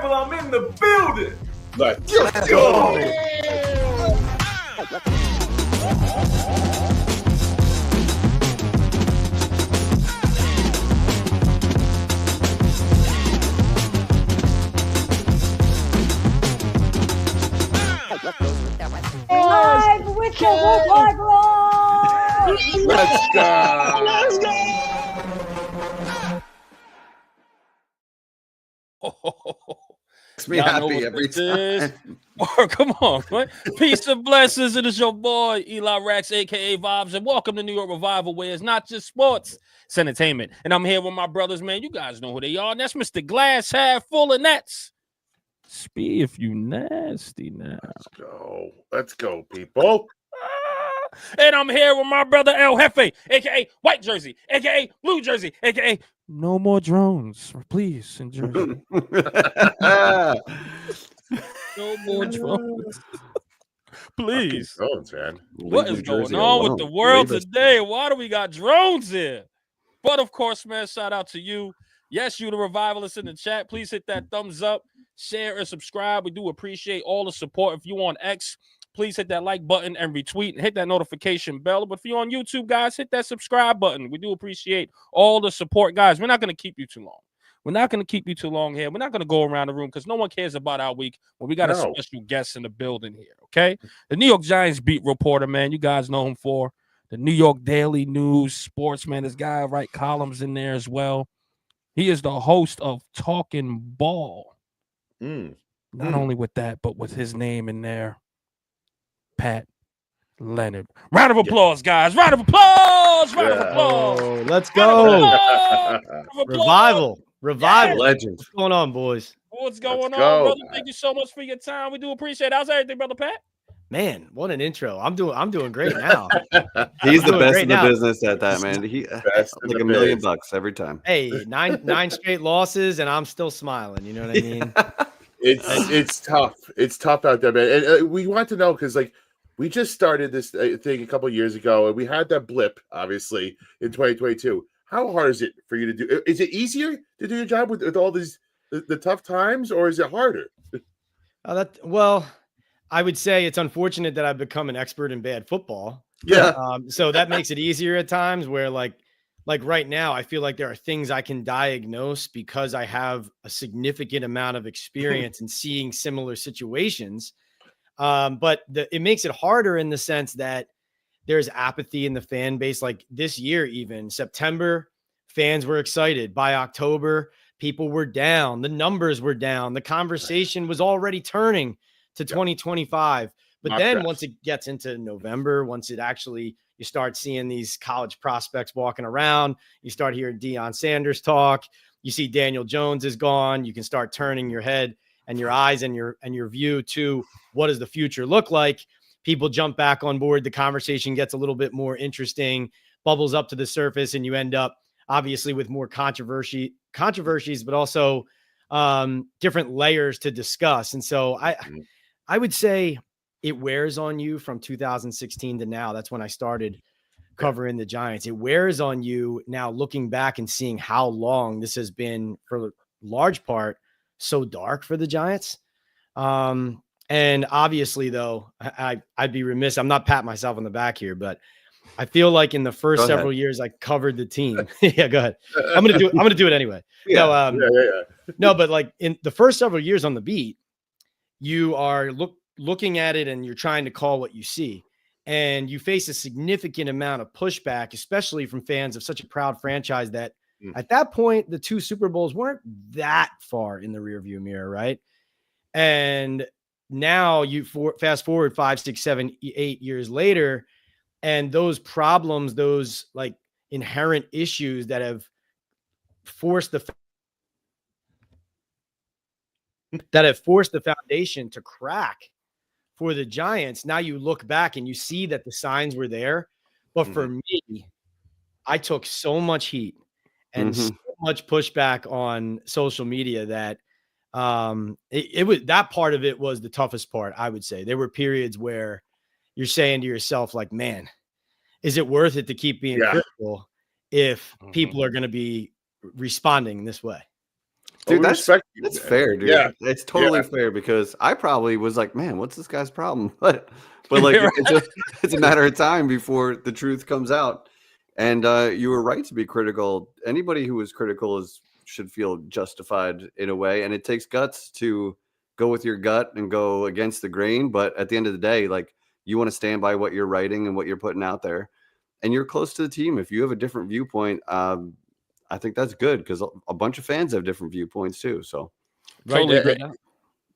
Revival. I'm in the building. Let's go. Live with the Wolfhard Roar! Let's go. Let's go. Makes me happy every time. Oh, come on, man. Peace and blessings. It is your boy, Eli Rex, a.k.a. Vibes, and welcome to New York Revival, where it's not just sports, it's entertainment. And I'm here with my brothers, man. You guys know who they are. And that's Mr. Glass Half Full, and that's Spee, if you nasty now. Let's go, people. And I'm here with my brother El Jefe, a.k.a. White Jersey, a.k.a. Blue Jersey, a.k.a. No more drones, please, in Jersey. No more drones. Please. Drones, man. What is going on with the world today? Why do we got drones here? But of course, man, shout out to you. Yes, you, the revivalists in the chat. Please hit that thumbs up, share, and subscribe. We do appreciate all the support. If you're on X, please hit that like button and retweet and hit that notification bell. But if you're on YouTube, guys, hit that subscribe button. We do appreciate all the support, guys. We're not going to keep you too long. We're not going to keep you too long here. We're not going to go around the room because no one cares about our week when we got a special guest in the building here, okay? The New York Giants beat reporter, man. You guys know him for the New York Daily News Sports, man. This guy write columns in there as well. He is the host of Talking Ball. Not only with that, but with his name in there, Pat Leonard. Round of applause, guys. Round of applause. Round of applause. Oh, let's go. Revival. Legend. What's going on, boys? What's going on, brother? Thank you so much for your time. We do appreciate it. How's everything, brother Pat? Man, what an intro. I'm doing great now. He's the best in the business at that, man. He like $1 million every time. Hey, nine straight losses, and I'm still smiling. You know what I mean? It's tough. It's tough out there, man. And we want to know because, like, we just started this thing a couple of years ago, and we had that blip, obviously, in 2022. How hard is it for you to do? Is it easier to do your job with all these the tough times, or is it harder? Well, I would say it's unfortunate that I've become an expert in bad football. Yeah. So that makes it easier at times where like right now, I feel like there are things I can diagnose because I have a significant amount of experience in seeing similar situations. But it makes it harder in the sense that there's apathy in the fan base. Like this year, even September, fans were excited. By October, people were down. The numbers were down. The conversation was already turning to 2025. But then once it gets into November, once it actually, you start seeing these college prospects walking around, you start hearing Deion Sanders talk, you see Daniel Jones is gone, you can start turning your head and your eyes and your view to what does the future look like. People jump back on board. The conversation gets a little bit more interesting, bubbles up to the surface, and you end up obviously with more controversies, but also different layers to discuss. And so I would say it wears on you from 2016 to now. That's when I started covering the Giants. It wears on you now looking back and seeing how long this has been, for large part, so dark for the Giants. And obviously, though, I'd be remiss. I'm not patting myself on the back here, but I feel like in the first several years I covered the team. Yeah, go ahead. I'm gonna do it anyway. Yeah. No, but like in the first several years on the beat, you are looking at it and you're trying to call what you see, and you face a significant amount of pushback, especially from fans of such a proud franchise that at that point the 2 Super Bowls weren't that far in the rearview mirror, right? And now you fast forward 5, 6, 7, 8 years later, and those problems, those like inherent issues that have forced the foundation to crack for the Giants. Now you look back and you see that the signs were there. But for me, I took so much heat and so much pushback on social media that it was, that part of it was the toughest part. I would say there were periods where you're saying to yourself, like, man, is it worth it to keep being critical if people are going to be responding this way? Dude, we that's respect you, man. fair, dude. Yeah. It's totally fair because I probably was like, man, what's this guy's problem? But like, it's a matter of time before the truth comes out. And you were right to be critical. Anybody who is critical should feel justified in a way, and it takes guts to go with your gut and go against the grain. But at the end of the day, like, you want to stand by what you're writing and what you're putting out there, and you're close to the team. If you have a different viewpoint, I think that's good because a bunch of fans have different viewpoints too. So totally agree.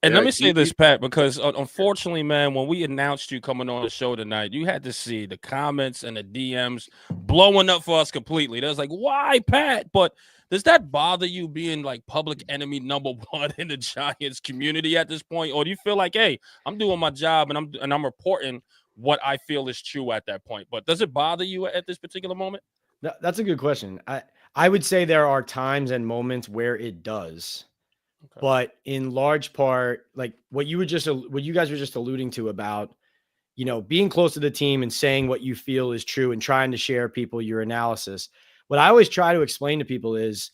And let me say this, Pat, because Yeah. unfortunately, man, when we announced you coming on the show tonight, you had to see the comments and the DMs blowing up for us completely. There's like, why, Pat? But does that bother you being like public enemy number one in the Giants community at this point? Or do you feel like, hey, I'm doing my job and I'm reporting what I feel is true at that point? But does it bother you at this particular moment? That's a good question. I would say there are times and moments where it does. Okay. But in large part, like what you guys were just alluding to about, you know, being close to the team and saying what you feel is true and trying to share people your analysis. What I always try to explain to people is,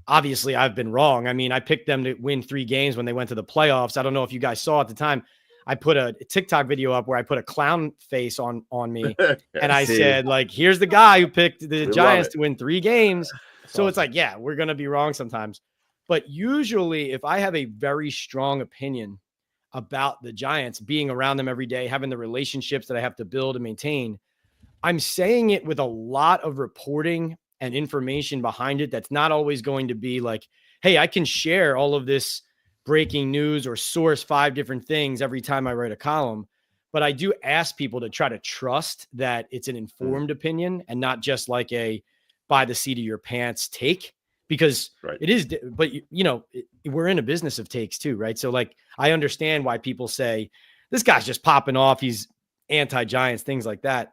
obviously I've been wrong. I mean, I picked them to win 3 games when they went to the playoffs. I don't know if you guys saw at the time, I put a TikTok video up where I put a clown face on me. And I said, like, here's the guy who picked the Giants to win 3 games. So it's like, yeah, we're going to be wrong sometimes. But usually if I have a very strong opinion about the Giants, being around them every day, having the relationships that I have to build and maintain, I'm saying it with a lot of reporting and information behind it. That's not always going to be like, hey, I can share all of this breaking news or source 5 different things every time I write a column. But I do ask people to try to trust that it's an informed opinion and not just like a by the seat of your pants take. Because it is, but you know, we're in a business of takes too, right? So like, I understand why people say this guy's just popping off. He's anti-Giants, things like that.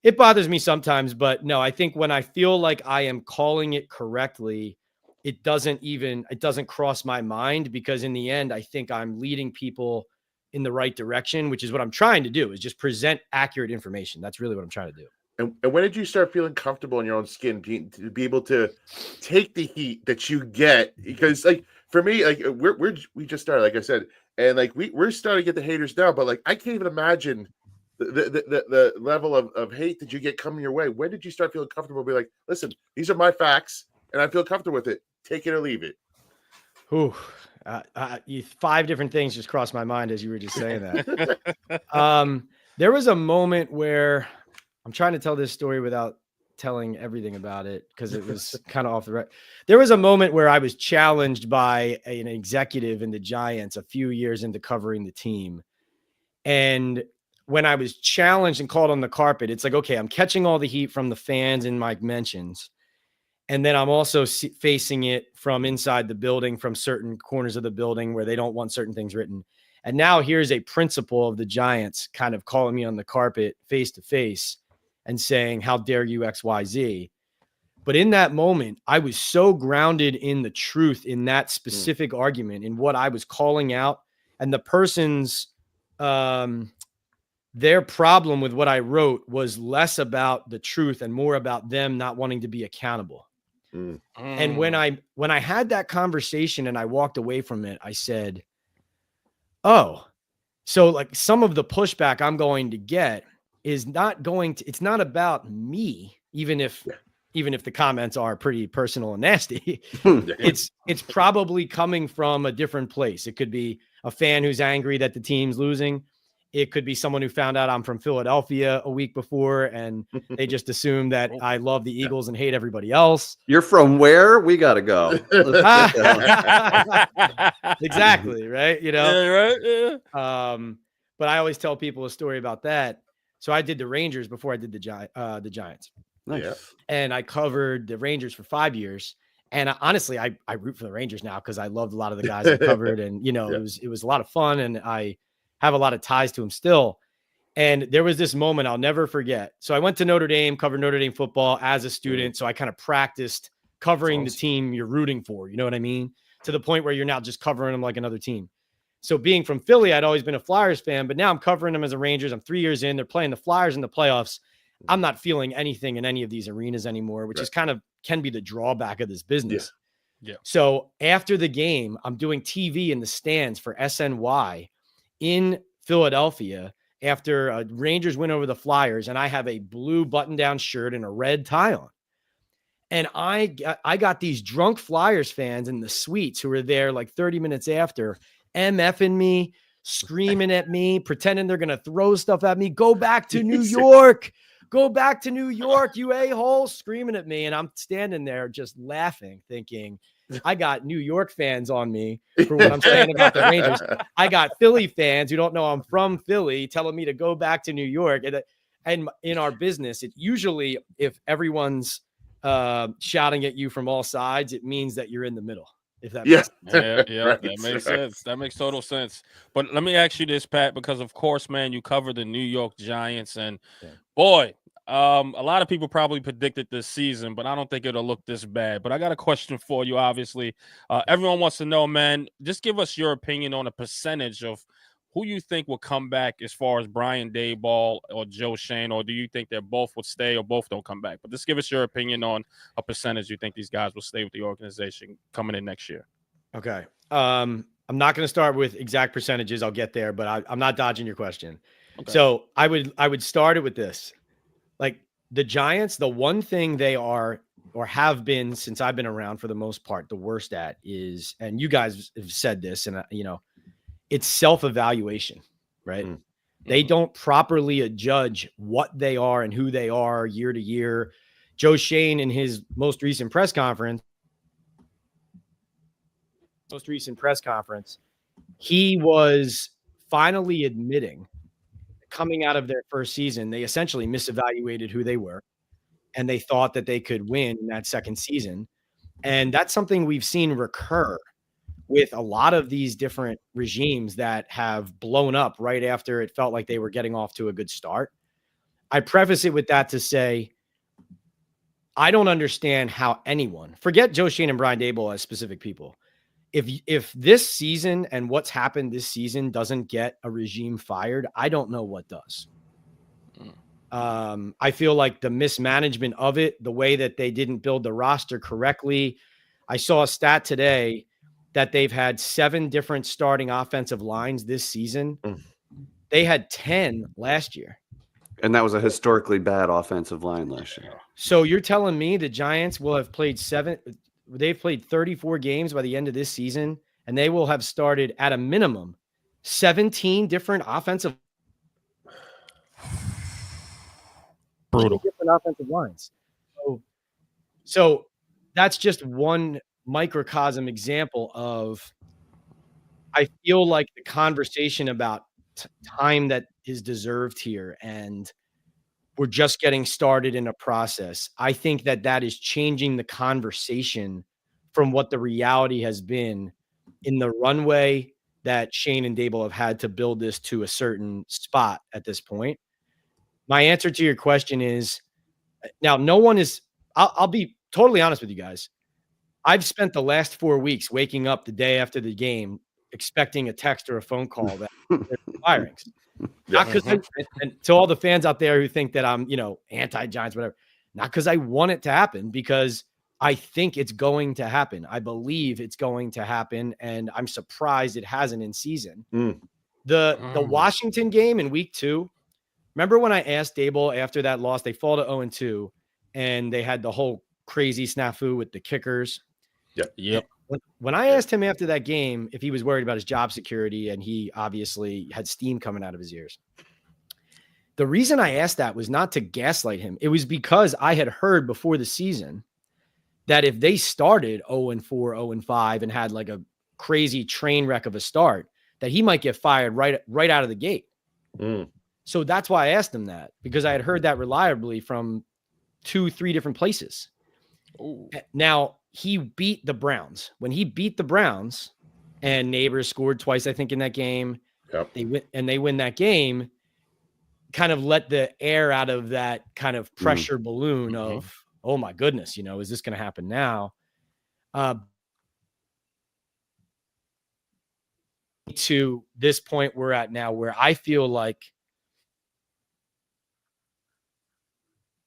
It bothers me sometimes, but no, I think when I feel like I am calling it correctly, it doesn't cross my mind, because in the end, I think I'm leading people in the right direction, which is what I'm trying to do, is just present accurate information. That's really what I'm trying to do. And when did you start feeling comfortable in your own skin to be able to take the heat that you get? Because like for me, like we just started, like I said, and like we're starting to get the haters now, but like I can't even imagine the level of hate that you get coming your way. When did you start feeling comfortable? Be like, listen, these are my facts, and I feel comfortable with it. Take it or leave it. Ooh, 5 different things just crossed my mind as you were just saying that. There was a moment where I'm trying to tell this story without telling everything about it because it was kind of off the record. There was a moment where I was challenged by an executive in the Giants a few years into covering the team. And when I was challenged and called on the carpet, it's like, okay, I'm catching all the heat from the fans in my mentions. And then I'm also facing it from inside the building, from certain corners of the building where they don't want certain things written. And now here's a principal of the Giants kind of calling me on the carpet face to face and saying, how dare you XYZ? But in that moment, I was so grounded in the truth in that specific argument, in what I was calling out, and the person's, their problem with what I wrote was less about the truth and more about them not wanting to be accountable. And when I had that conversation and I walked away from it, I said, oh, so like some of the pushback I'm going to get is it's not about me, even if the comments are pretty personal and nasty. It's probably coming from a different place. It could be a fan who's angry that the team's losing. It could be someone who found out I'm from Philadelphia a week before and they just assume that I love the Eagles and hate everybody else. You're from where? We got to go. Exactly. Right. You know, yeah, right. But I always tell people a story about that. So I did the Rangers before I did the Giants. Nice. And I covered the Rangers for 5 years. And honestly, I root for the Rangers now because I loved a lot of the guys I covered. And, you know, it was a lot of fun. And I have a lot of ties to them still. And there was this moment I'll never forget. So I went to Notre Dame, covered Notre Dame football as a student. So I kind of practiced covering the team you're rooting for. You know what I mean? To the point where you're now just covering them like another team. So being from Philly, I'd always been a Flyers fan, but now I'm covering them as a Rangers. I'm 3 years in. They're playing the Flyers in the playoffs. I'm not feeling anything in any of these arenas anymore, which is kind of can be the drawback of this business. Yeah. So after the game, I'm doing TV in the stands for SNY in Philadelphia after Rangers win over the Flyers, and I have a blue button-down shirt and a red tie on. And I got these drunk Flyers fans in the suites who were there like 30 minutes after, MFing me, screaming at me, pretending they're going to throw stuff at me. Go back to New York. Go back to New York, you a-hole, screaming at me. And I'm standing there just laughing, thinking, I got New York fans on me for what I'm saying about the Rangers. I got Philly fans who don't know I'm from Philly telling me to go back to New York. And in our business, it usually, if everyone's shouting at you from all sides, it means that you're in the middle. If that makes sense. Yeah, Right, that makes right. sense. That makes total sense. But let me ask you this, Pat, because of course, man, you cover the New York Giants, and boy, a lot of people probably predicted this season, but I don't think it'll look this bad. But I got a question for you. Obviously, everyone wants to know, man. Just give us your opinion on a percentage of who you think will come back as far as Brian Daboll or Joe Shane, or do you think that both would stay or both don't come back? But just give us your opinion on a percentage you think these guys will stay with the organization coming in next year. Okay. I'm not going to start with exact percentages. I'll get there, but I'm not dodging your question. Okay. So I would start it with this. Like the Giants, the one thing they are or have been since I've been around for the most part, the worst at is, and you guys have said this, and it's self-evaluation, right? Mm-hmm. They don't properly judge what they are and who they are year to year. Joe Shane in his most recent press conference, he was finally admitting, coming out of their first season, they essentially misevaluated who they were, and they thought that they could win in that second season. And that's something we've seen recur with a lot of these different regimes that have blown up right after it felt like they were getting off to a good start. I preface it with that to say, I don't understand how anyone, forget Joe Shane and Brian Daboll as specific people, if this season and what's happened this season doesn't get a regime fired, I don't know what does. I feel like the mismanagement of it, the way that they didn't build the roster correctly. I saw a stat today that they've had 7 different starting offensive lines this season. They had 10 last year. And that was a historically bad offensive line last year. So you're telling me the Giants will have played they've played 34 games by the end of this season, and they will have started at a minimum 17 different offensive different offensive lines. So that's just one microcosm example of, I feel like the conversation about time that is deserved here, and we're just getting started in a process. I think that is changing the conversation from what the reality has been in the runway that Shane and Daboll have had to build this to a certain spot at this point. My answer to your question is, now no one is, I'll be totally honest with you guys. I've spent the last 4 weeks waking up the day after the game expecting a text or a phone call that firings. Not because and to all the fans out there who think that I'm, anti-Giants, whatever, not because I want it to happen, because I think it's going to happen. I believe it's going to happen, and I'm surprised it hasn't in season. The Washington game in week 2, remember when I asked Daboll after that loss, they fall to 0-2, and they had the whole crazy snafu with the kickers. Yep. When I asked him after that game if he was worried about his job security, and he obviously had steam coming out of his ears, the reason I asked that was not to gaslight him. It was because I had heard before the season that if they started 0-4, 0-5, and had like a crazy train wreck of a start, that he might get fired right out of the gate. So that's why I asked him that, because I had heard that reliably from 2-3 different places. Ooh. Now, he beat the Browns. When he beat the Browns, and Neighbors scored twice, I think, in that game, they win that game, kind of let the air out of that kind of pressure balloon of, oh my goodness, is this going to happen now? To this point we're at now, where I feel like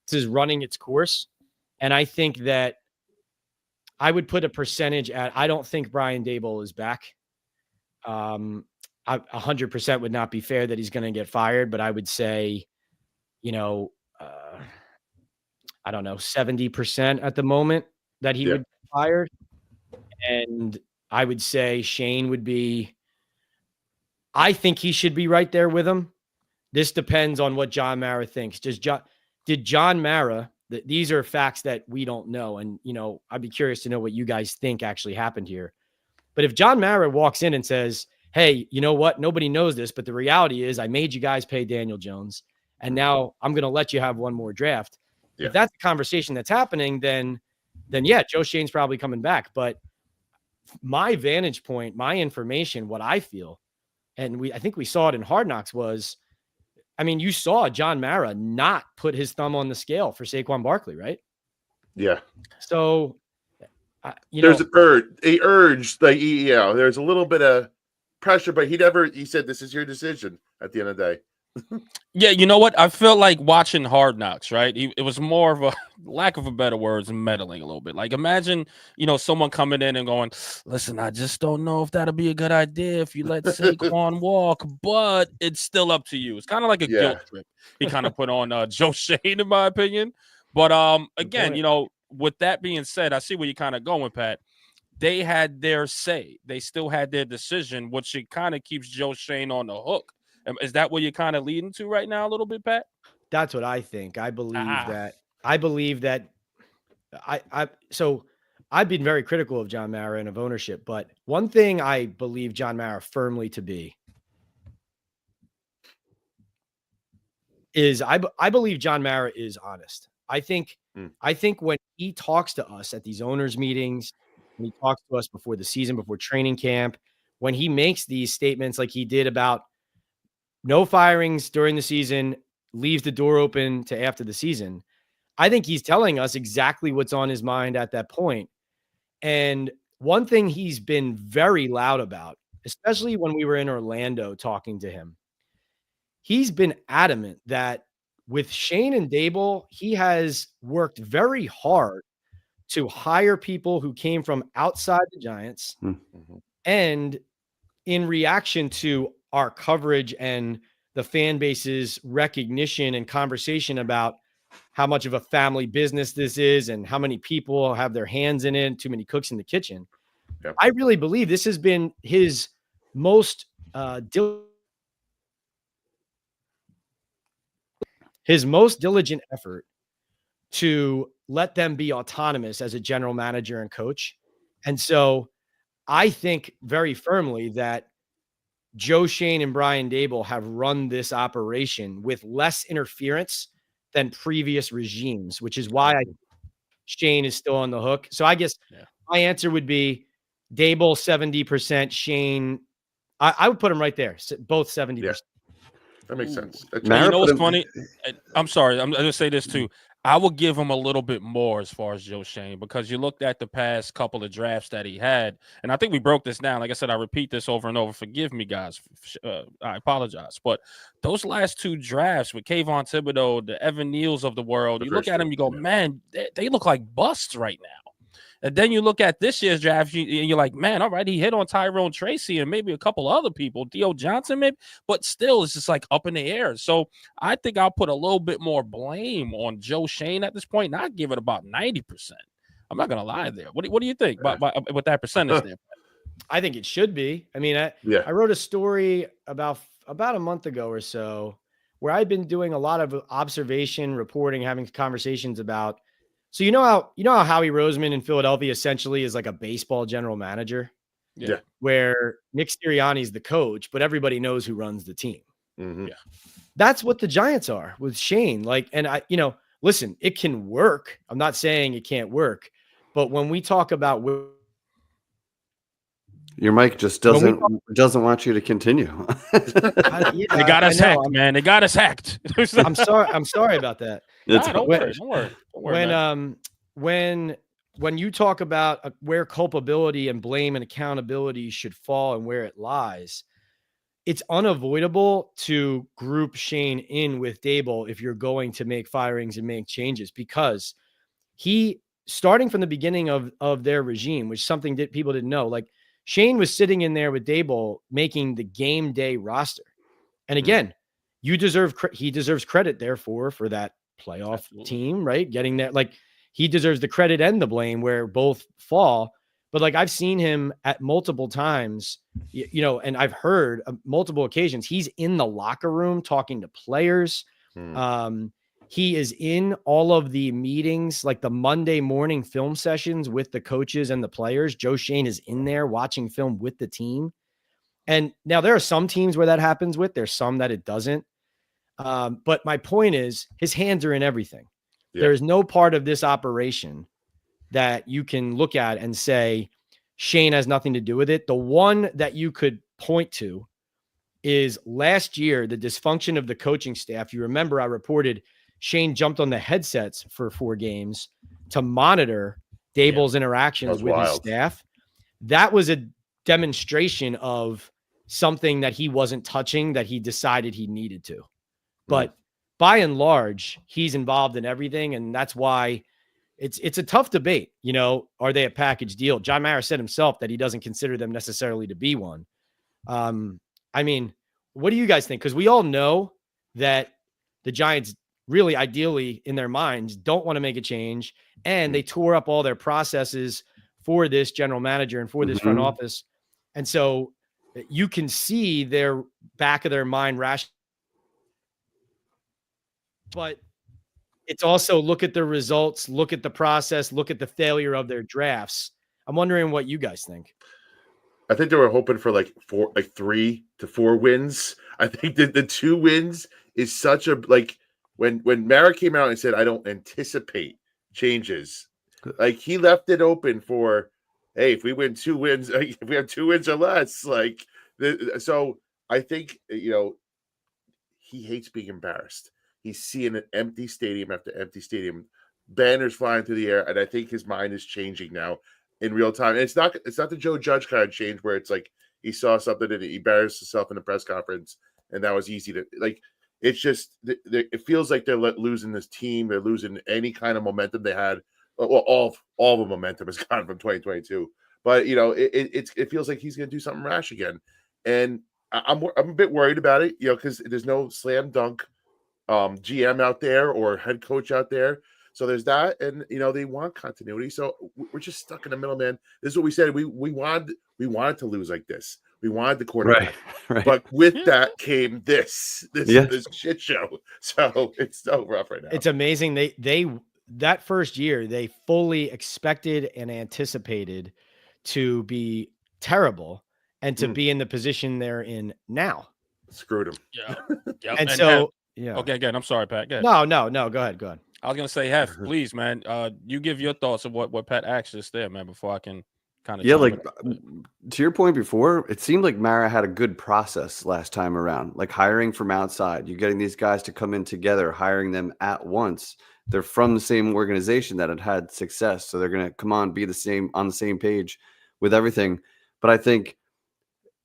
this is running its course. And I think that I would put a percentage at, I don't think Brian Daboll is back. 100% would not be fair that he's going to get fired, but I would say, I don't know, 70% at the moment that he would get fired. And I would say Shane would be, I think he should be right there with him. This depends on what John Mara thinks. Did John Mara, these are facts that we don't know. And, I'd be curious to know what you guys think actually happened here. But if John Mara walks in and says, hey, you know what? Nobody knows this, but the reality is I made you guys pay Daniel Jones, and now I'm going to let you have one more draft. Yeah. If that's the conversation that's happening, then yeah, Joe Shane's probably coming back. But my vantage point, my information, what I feel, and I think we saw it in Hard Knocks was, you saw John Mara not put his thumb on the scale for Saquon Barkley, right? Yeah. So, there's an urge, there's a little bit of pressure, but he said, this is your decision at the end of the day. Yeah, you know what? I felt like watching Hard Knocks, right? It was more of a, lack of a better words, meddling a little bit. Like, imagine, someone coming in and going, listen, I just don't know if that'll be a good idea if you let Saquon walk, but it's still up to you. It's kind of like a guilt trip he kind of put on Joe Shane, in my opinion. But again, with that being said, I see where you're kind of going, Pat. They had their say. They still had their decision, which it kind of keeps Joe Shane on the hook. Is that what you're kind of leading to right now a little bit, Pat? That's what I think. I believe that so I've been very critical of John Mara and of ownership, but one thing I believe John Mara firmly to be is I believe John Mara is honest. I think when he talks to us at these owners meetings, when he talks to us before the season, before training camp, when he makes these statements like he did about no firings during the season, leaves the door open to after the season, I think he's telling us exactly what's on his mind at that point. And one thing he's been very loud about, especially when we were in Orlando talking to him, he's been adamant that with Shane and Daboll, he has worked very hard to hire people who came from outside the Giants. Mm-hmm. And in reaction to our coverage and the fan base's recognition and conversation about how much of a family business this is and how many people have their hands in it, too many cooks in the kitchen. Yep. I really believe this has been his most diligent effort to let them be autonomous as a general manager and coach. And so I think very firmly that Joe Shane and Brian Daboll have run this operation with less interference than previous regimes, which is why Shane is still on the hook. So I guess my answer would be Daboll 70%, Shane. I would put him right there, both 70%. Yeah. That makes sense. You know what's funny? I'm sorry. I'm going to say this too. I would give him a little bit more as far as Joe Shane, because you looked at the past couple of drafts that he had, and I think we broke this down. Like I said, I repeat this over and over. Forgive me, guys. I apologize. But those last two drafts with Kayvon Thibodeau, the Evan Neals of the world, you look at them, you go, man, they look like busts right now. And then you look at this year's draft, and you're like, man, all right, he hit on Tyrone Tracy and maybe a couple other people, Theo Johnson maybe, but still it's just like up in the air. So I think I'll put a little bit more blame on Joe Shane at this point, and I'd give it about 90%. I'm not going to lie there. What do you think with that percentage there? I think it should be. I mean, I wrote a story about a month ago or so where I've been doing a lot of observation, reporting, having conversations about. So you know how Howie Roseman in Philadelphia essentially is like a baseball general manager, where Nick Sirianni's the coach, but everybody knows who runs the team. Mm-hmm. Yeah, that's what the Giants are with Shane. Like, and listen, it can work. I'm not saying it can't work, but when we talk about your mic just doesn't want you to continue. They got us hacked, man. They got us hacked. I'm sorry about that. Don't worry. When you talk about where culpability and blame and accountability should fall and where it lies, it's unavoidable to group Shane in with Daboll if you're going to make firings and make changes, because he starting from the beginning of their regime, which something that people didn't know, like Shane was sitting in there with Dable making the game day roster. And again, he deserves credit therefore for that playoff team, right? Getting there, like he deserves the credit and the blame where both fall. But like I've seen him at multiple times, and I've heard multiple occasions, he's in the locker room talking to players. He is in all of the meetings, like the Monday morning film sessions with the coaches and the players. Joe Shane is in there watching film with the team. And now there are some teams where that happens with, there's some that it doesn't. But my point is his hands are in everything. Yeah. There is no part of this operation that you can look at and say Shane has nothing to do with it. The one that you could point to is last year, the dysfunction of the coaching staff. You remember I reported Shane jumped on the headsets for 4 games to monitor Dable's interactions with his staff. That was a demonstration of something that he wasn't touching that he decided he needed to. But by and large, he's involved in everything. And that's why it's a tough debate. Are they a package deal? John Mara said himself that he doesn't consider them necessarily to be one. I mean, what do you guys think? Because we all know that the Giants really ideally in their minds don't want to make a change. And they tore up all their processes for this general manager and for this front office. And so you can see their back of their mind rash. But it's also look at the results, look at the process, look at the failure of their drafts. I'm wondering what you guys think. I think they were hoping for like 3 to 4 wins. I think that the 2 wins is such a when Mara came out and said, I don't anticipate changes, like he left it open for, hey, if we win 2 wins, if we have 2 wins or less, so I think, he hates being embarrassed. He's seeing an empty stadium after empty stadium, banners flying through the air. And I think his mind is changing now in real time. And it's not the Joe Judge kind of change where it's like he saw something and he embarrassed himself in the press conference and that was easy to It's just it feels like they're losing this team. They're losing any kind of momentum they had. Well, all the momentum is gone from 2022. But it feels like he's going to do something rash again, and I'm a bit worried about it. Because there's no slam dunk GM out there or head coach out there. So there's that, and they want continuity. So we're just stuck in the middle, man. This is what we said. We wanted to lose like this. We wanted the quarterback, right. But with that came this shit show. So it's so rough right now. It's amazing. They that first year they fully expected and anticipated to be terrible and to be in the position they're in now. Screwed them. Yeah. Yep. And so yeah. Okay, again, I'm sorry, Pat. Go ahead. No. Go ahead. I was gonna say, Hef, please, man. You give your thoughts of what Pat actually is there, man, before I can kind of to your point before, it seemed like Mara had a good process last time around, like hiring from outside. You're getting these guys to come in together, hiring them at once. They're from the same organization that had success, so they're gonna come on, be on the same page with everything. But I think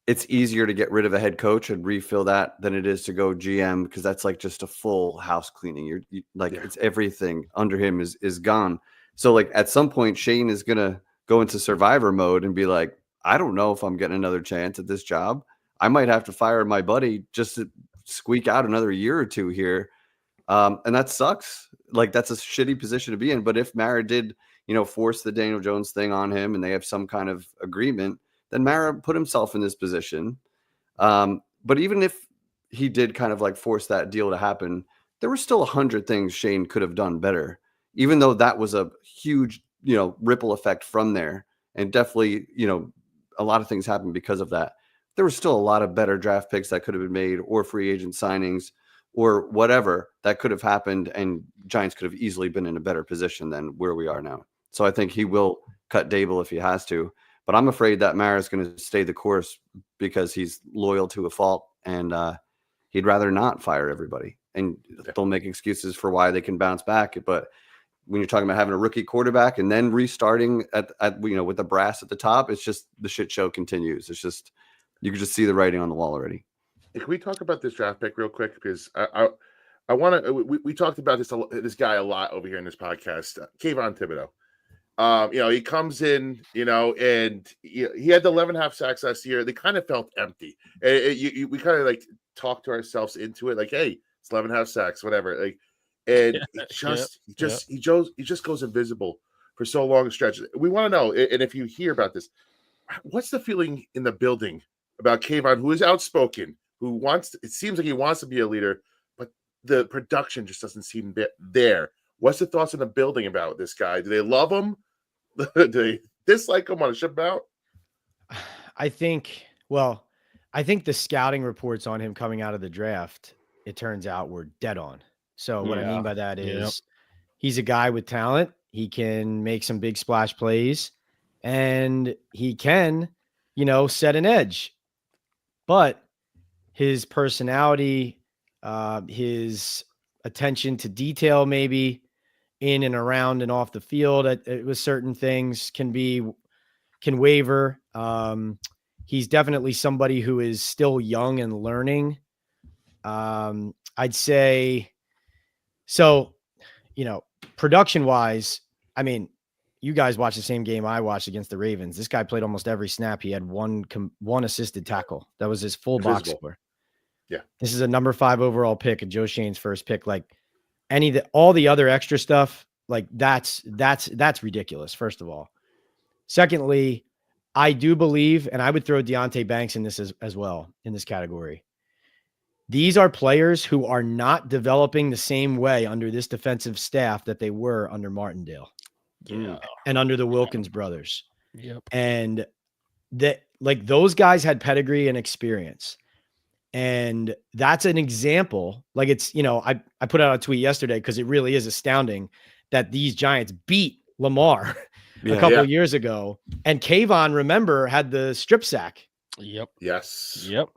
it's easier to get rid of a head coach and refill that than it is to go GM, because that's like just a full house cleaning. It's everything under him is gone. So like at some point, Shane is gonna go into survivor mode and be like, I don't know if I'm getting another chance at this job. I might have to fire my buddy just to squeak out another year or 2 here. And that sucks. Like that's a shitty position to be in. But if Mara did, force the Daniel Jones thing on him and they have some kind of agreement, then Mara put himself in this position. But even if he did kind of like force that deal to happen, there were still 100 things Shane could have done better, even though that was a huge, ripple effect from there. And definitely, a lot of things happened because of that. There was still a lot of better draft picks that could have been made, or free agent signings, or whatever that could have happened. And Giants could have easily been in a better position than where we are now. So I think he will cut Dable if he has to. But I'm afraid that Mara is going to stay the course because he's loyal to a fault, and he'd rather not fire everybody. And they'll make excuses for why they can bounce back. But when you're talking about having a rookie quarterback and then restarting at with the brass at the top, it's just the shit show continues. It's just you can just see the writing on the wall already. Can we talk about this draft pick real quick? Because I want to. We talked about this guy a lot over here in this podcast, Kayvon Thibodeau. He comes in, and he had the 11.5 sacks last year. They kind of felt empty. We kind of like talked to ourselves into it, like, hey, it's 11.5 sacks, whatever. Like, and he just goes invisible for so long stretches. We want to know, and if you hear about this, what's the feeling in the building about Kayvon, who is outspoken, it seems like he wants to be a leader, but the production just doesn't seem there. What's the thoughts in the building about this guy? Do they love him? Do they dislike him? Want to ship him out? I think the scouting reports on him coming out of the draft, it turns out, were dead on. So what I mean by that is he's a guy with talent. He can make some big splash plays and he can, set an edge. But his personality, his attention to detail, maybe in and around and off the field with certain things can waver. He's definitely somebody who is still young and learning. I'd say so, production wise, I mean, you guys watched the same game I watched against the Ravens. This guy played almost every snap. He had one assisted tackle. That was his full box score. Yeah. This is a number 5 overall pick and Joe Shane's first pick. Like all the other extra stuff, like that's ridiculous. First of all, secondly, I do believe, and I would throw Deonte Banks in this as well in this category. These are players who are not developing the same way under this defensive staff that they were under Martindale. Yeah. And under the Wilkins brothers. Yep. And those guys had pedigree and experience. And that's an example. Like it's, I put out a tweet yesterday because it really is astounding that these Giants beat Lamar a couple of years ago. And Kayvon, remember, had the strip sack. Yep. Yes. Yep.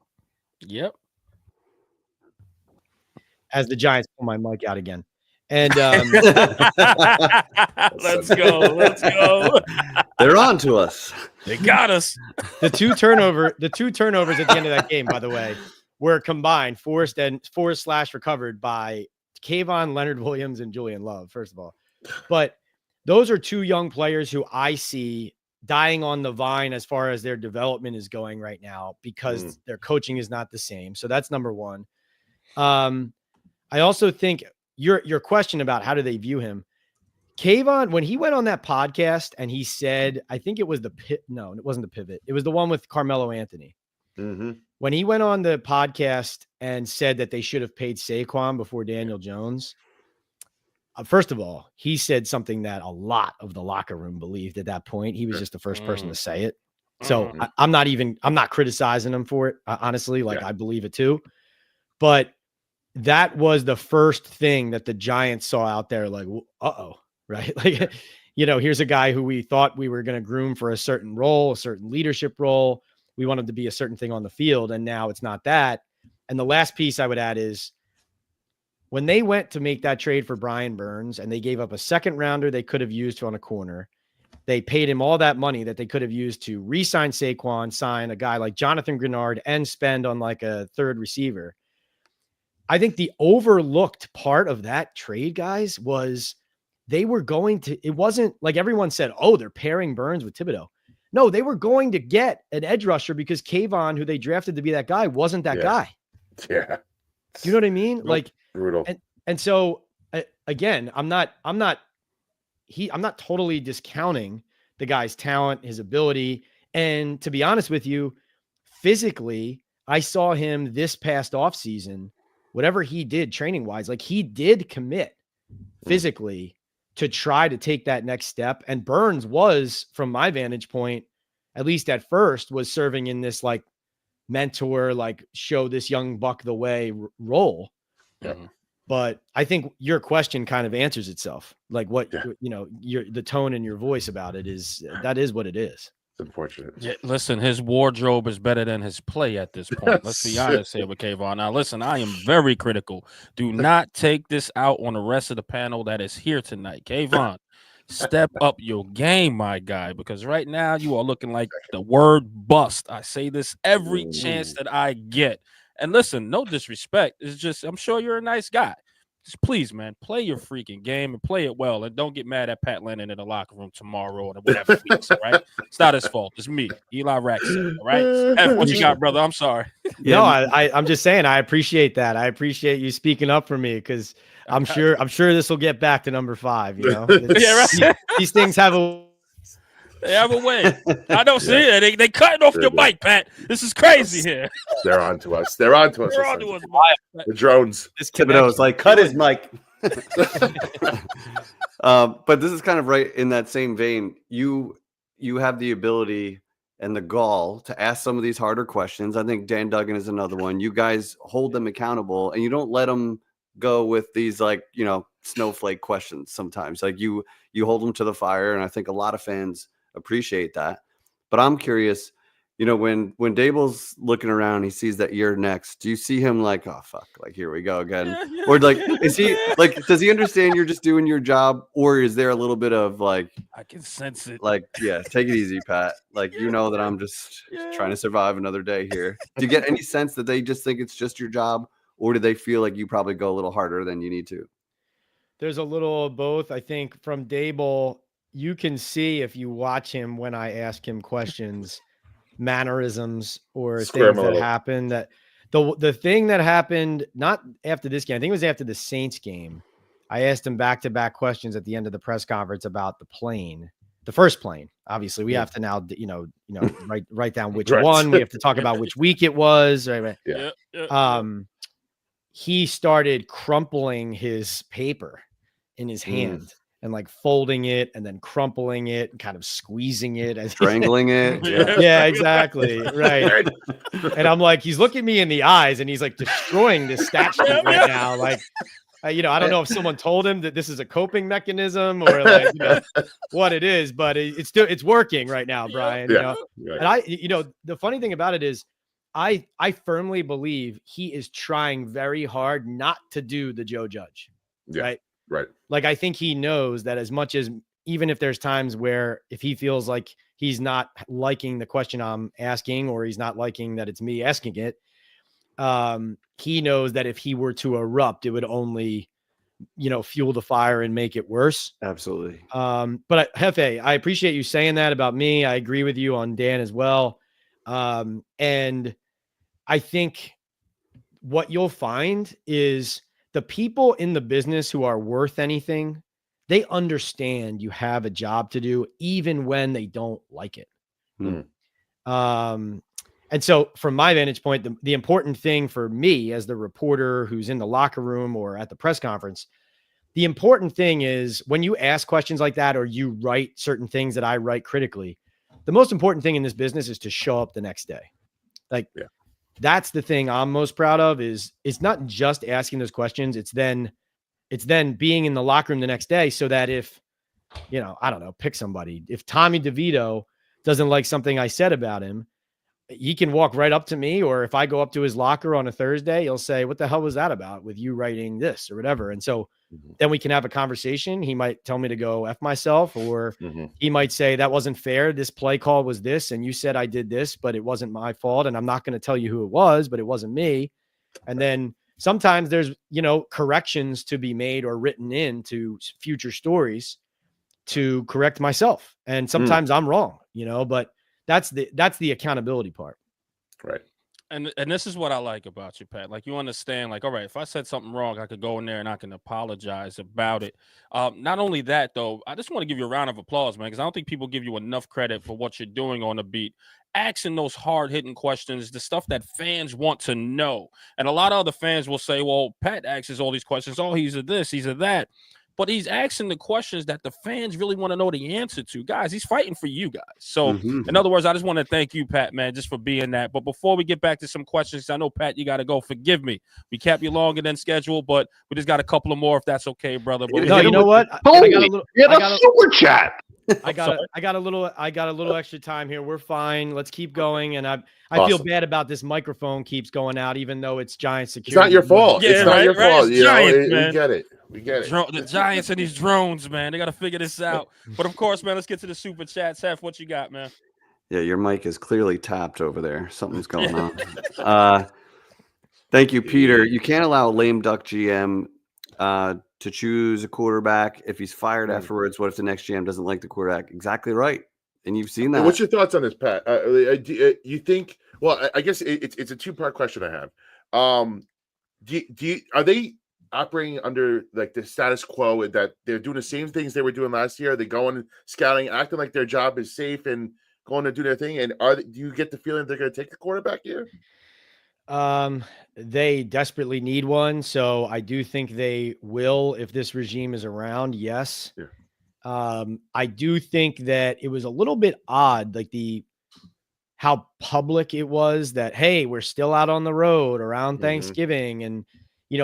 As the Giants pull my mic out again. And let's go. They're on to us. They got us. The two turnovers at the end of that game, by the way, were combined, forced / recovered by Kayvon, Leonard Williams, and Julian Love, first of all. But those are two young players who I see dying on the vine as far as their development is going right now because their coaching is not the same. So that's number one. I also think your question about how do they view him, Kayvon, when he went on that podcast and he said, I think it was no, it wasn't the pivot. It was the one with Carmelo Anthony. Mm-hmm. When he went on the podcast and said that they should have paid Saquon before Daniel Jones. First of all, he said something that a lot of the locker room believed at that point. He was just the first person to say it. So I'm not criticizing him for it. Honestly, I believe it too, but that was the first thing that the Giants saw out there. Like, right. Like, here's a guy who we thought we were going to groom for a certain role, a certain leadership role. We wanted to be a certain thing on the field. And now it's not that. And the last piece I would add is when they went to make that trade for Brian Burns and they gave up a second rounder they could have used on a corner, they paid him all that money that they could have used to re-sign Saquon, sign a guy like Jonathan Grenard, and spend on like a third receiver. I think the overlooked part of that trade, guys, was they were going to, it wasn't like everyone said, oh, they're pairing Burns with Thibodeau. No, they were going to get an edge rusher because Kayvon, who they drafted to be that guy, wasn't that guy. Yeah. Do you know what I mean? Nope. Like brutal. And so again, I'm not totally discounting the guy's talent, his ability. And to be honest with you, physically, I saw him this past offseason, whatever he did training wise, like he did commit physically to try to take that next step. And Burns was, from my vantage point, at least at first, was serving in this like mentor, like show this young buck the way role. Yeah. But I think your question kind of answers itself. Like what, the tone in your voice about it is what it is. It's unfortunate. Yeah, listen, his wardrobe is better than his play at this point. Let's be honest here with Kayvon. Now, listen, I am very critical. Do not take this out on the rest of the panel that is here tonight. Kayvon, step up your game, my guy, because right now you are looking like the word bust. I say this every chance that I get. And listen, no disrespect. It's just I'm sure you're a nice guy. just please, man, play your freaking game and play it well, and don't get mad at Pat Lennon in the locker room tomorrow or whatever weeks. All right, it's not his fault. It's me, Eli Rackson. All right, F, what you got, brother? I'm sorry. No, I'm just saying I appreciate that. I appreciate you speaking up for me because I'm sure this will get back to number 5. You know, Yeah, right. These things have a way. I don't see it. They cutting off your mic, Pat. This is crazy here. They're on to us. They're on to us. They're on to us. The drones. This Thibodeau's like, cut his mic. But this is kind of right in that same vein. You have the ability and the gall to ask some of these harder questions. I think Dan Duggan is another one. You guys hold them accountable, and you don't let them go with these, like, you know, snowflake questions. Sometimes, like, you hold them to the fire, and I think a lot of fans appreciate that. But I'm curious, you know, when Dable's looking around, he sees that you're next. Do you see him like, oh fuck, like here we go again? Or like, is he like, does he understand you're just doing your job, or is there a little bit of like, I can sense it, like, yeah, take it easy, Pat. Like, you know that I'm just trying to survive another day here. Do you get any sense that they just think it's just your job, or do they feel like you probably go a little harder than you need to? There's a little of both. I think from Dable, you can see if you watch him when I ask him questions, mannerisms or things that happen. That the thing that happened not after this game, I think it was after the Saints game. I asked him back-to-back questions at the end of the press conference about the plane, the first plane. Obviously, we have to now, write down which one. We have to talk about which week it was. Right? Yeah. He started crumpling his paper in his hand. And like folding it and then crumpling it and kind of squeezing it as strangling it. Yeah, exactly. Right. And I'm like, he's looking me in the eyes and he's like destroying this stat sheet right now. Like, I don't know if someone told him that this is a coping mechanism or like, what it is, but it's working right now, Brian. Yeah. And the funny thing about it is I firmly believe he is trying very hard not to do the Joe Judge. Yeah. Right. Right. Like, I think he knows that as much as, even if there's times where if he feels like he's not liking the question I'm asking, or he's not liking that it's me asking it, he knows that if he were to erupt, it would only, fuel the fire and make it worse. Absolutely. But Hefe, I appreciate you saying that about me. I agree with you on Dan as well. And I think what you'll find is the people in the business who are worth anything, they understand you have a job to do, even when they don't like it. And so from my vantage point, the important thing for me as the reporter who's in the locker room or at the press conference, the important thing is when you ask questions like that, or you write certain things that I write critically, the most important thing in this business is to show up the next day. That's the thing I'm most proud of. Is it's not just asking those questions. It's then being in the locker room the next day, so that if, I don't know, pick somebody. If Tommy DeVito doesn't like something I said about him, he can walk right up to me, or if I go up to his locker on a Thursday, he'll say, "What the hell was that about with you writing this or whatever?" And so then we can have a conversation. He might tell me to go F myself, or he might say, "That wasn't fair. This play call was this, and you said I did this, but it wasn't my fault. And I'm not going to tell you who it was, but it wasn't me." And then sometimes there's, corrections to be made or written into future stories to correct myself. And sometimes I'm wrong, but that's the accountability part. Right. And this is what I like about you, Pat. Like, you understand, like, all right, if I said something wrong, I could go in there and I can apologize about it. Not only that, though, I just want to give you a round of applause, man, because I don't think people give you enough credit for what you're doing on the beat. Asking those hard-hitting questions, the stuff that fans want to know. And a lot of other fans will say, well, Pat asks all these questions. Oh, he's a this, he's a that. But he's asking the questions that the fans really want to know the answer to. Guys, he's fighting for you guys. So, in other words, I just want to thank you, Pat, man, just for being that. But before we get back to some questions, I know, Pat, you got to go. Forgive me. We kept you longer than scheduled, but we just got a couple of more, if that's okay, brother. But no, you know what? Super chat. I got a little extra time here. We're fine. Let's keep going. And I feel bad about this microphone keeps going out, even though it's giant security. It's not your fault. Yeah, it's not your fault. It's giant, man. We get it. We get it. The Giants and these drones, man. They got to figure this out. But of course, man, let's get to the super chats. Hef, what you got, man? Yeah, your mic is clearly tapped over there. Something's going on. Thank you, Peter. You can't allow lame duck GM to choose a quarterback. If he's fired Mm. afterwards, what if the next GM doesn't like the quarterback? Exactly right. And you've seen that. And what's your thoughts on this, Pat? You think? Well, I guess it's a two-part question I have. Are they operating under like the status quo that they're doing the same things they were doing last year? Are they going scouting, acting like their job is safe and going to do their thing? And do you get the feeling they're going to take the quarterback here? They desperately need one, so I do think they will if this regime is around. Yes. Yeah. I do think that it was a little bit odd, like how public it was that, hey, we're still out on the road around Thanksgiving. And,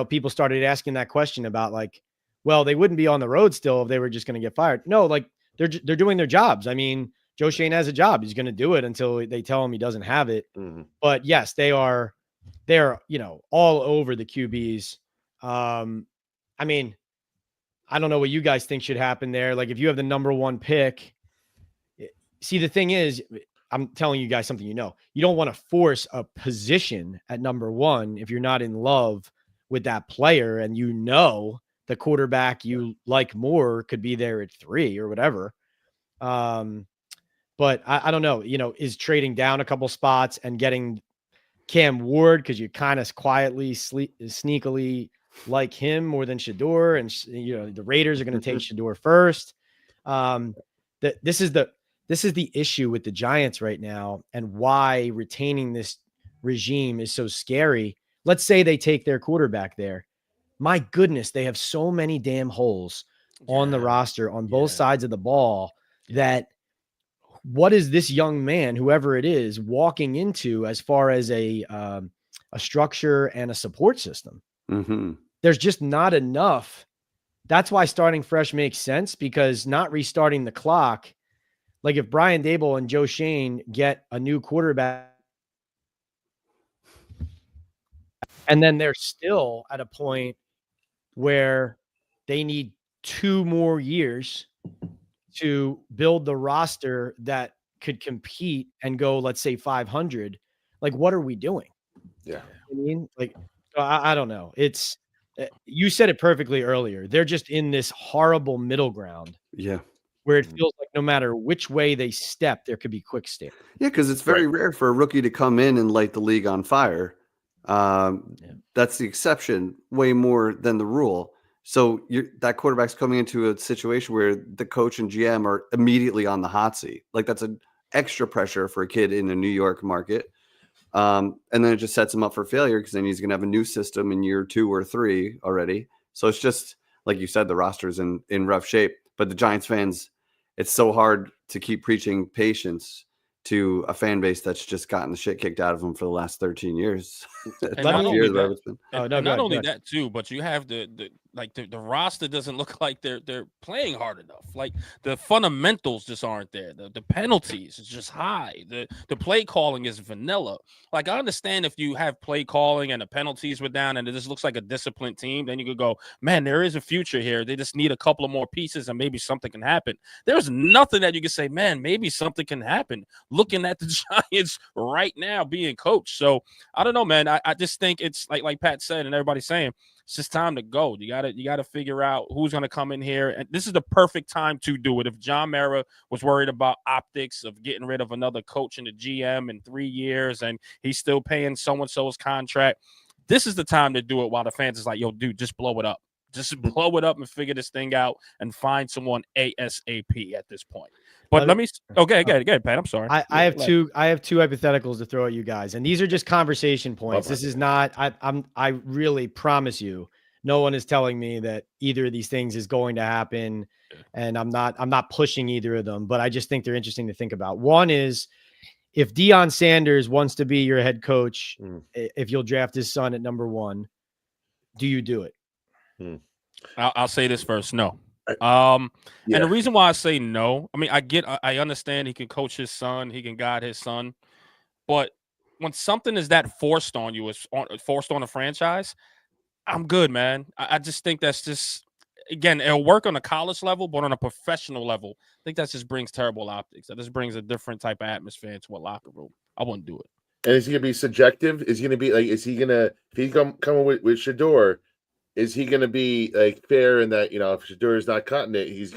people started asking that question about like, well, they wouldn't be on the road still if they were just going to get fired. No, like they're doing their jobs. I mean, Joe Shane has a job. He's going to do it until they tell him he doesn't have it. But yes, they're, all over the QBs. I mean, I don't know what you guys think should happen there. Like if you have the number one pick, see, the thing is, I'm telling you guys something, you don't want to force a position at number one if you're not in love with that player and the quarterback you like more could be there at 3 or whatever. But I don't know, is trading down a couple spots and getting Cam Ward because you kind of quietly, sneakily like him more than Shador, and the Raiders are going to take Shador first. This is the issue with the Giants right now, and why retaining this regime is so scary. Let's say they take their quarterback there. My goodness, they have so many damn holes on the roster on both sides of the ball that what is this young man, whoever it is, walking into as far as a structure and a support system? There's just not enough. That's why starting fresh makes sense, because not restarting the clock. Like if Brian Daboll and Joe Shane get a new quarterback and then they're still at a point where they need 2 more years to build the roster that could compete and go, let's say 500. Like, what are we doing? Yeah. I mean, like, I don't know. It's, you said it perfectly earlier. They're just in this horrible middle ground. Yeah. Where it feels like no matter which way they step, there could be quick step. Yeah, because it's very rare for a rookie to come in and light the league on fire. That's the exception way more than the rule. So that quarterback's coming into a situation where the coach and GM are immediately on the hot seat. Like that's an extra pressure for a kid in the New York market. And then it just sets him up for failure because then he's going to have a new system in year 2 or 3 already. So it's just, like you said, the roster's in rough shape. But the Giants fans, it's so hard to keep preaching patience to a fan base that's just gotten the shit kicked out of them for the last 13 years. And not only that, that too, but you have the roster doesn't look like they're playing hard enough. Like the fundamentals just aren't there. The penalties is just high. The play calling is vanilla. Like I understand if you have play calling and the penalties were down and it just looks like a disciplined team, then you could go, man, there is a future here. They just need a couple of more pieces and maybe something can happen. There's nothing that you can say, man, maybe something can happen. Looking at the Giants right now being coached. So I don't know, man. I just think it's like Pat said and everybody's saying, it's just time to go. You gotta figure out who's gonna come in here. And this is the perfect time to do it. If John Mara was worried about optics of getting rid of another coach and the GM in 3 years and he's still paying so-and-so's contract, this is the time to do it while the fans is like, yo, dude, just blow it up. Just blow it up and figure this thing out and find someone ASAP at this point. But let me okay, Pat. I'm sorry. I have two hypotheticals to throw at you guys, and these are just conversation points. This is not. I really promise you, no one is telling me that either of these things is going to happen, and I'm not pushing either of them. But I just think they're interesting to think about. One is, if Deion Sanders wants to be your head coach, if you'll draft his son at number 1, do you do it? I'll say this first. No. And the reason why I say no, I mean, I understand he can coach his son, he can guide his son, but when something is that forced on you, forced on a franchise, I'm good, man. I just think that's just, again, it'll work on a college level, but on a professional level, I think that just brings terrible optics. That just brings a different type of atmosphere into a locker room. I wouldn't do it. And is he gonna be subjective? Is he gonna be like? Is he gonna? If he's coming with Shador? is he going to be like fair in that, if Shadur's not cutting it, is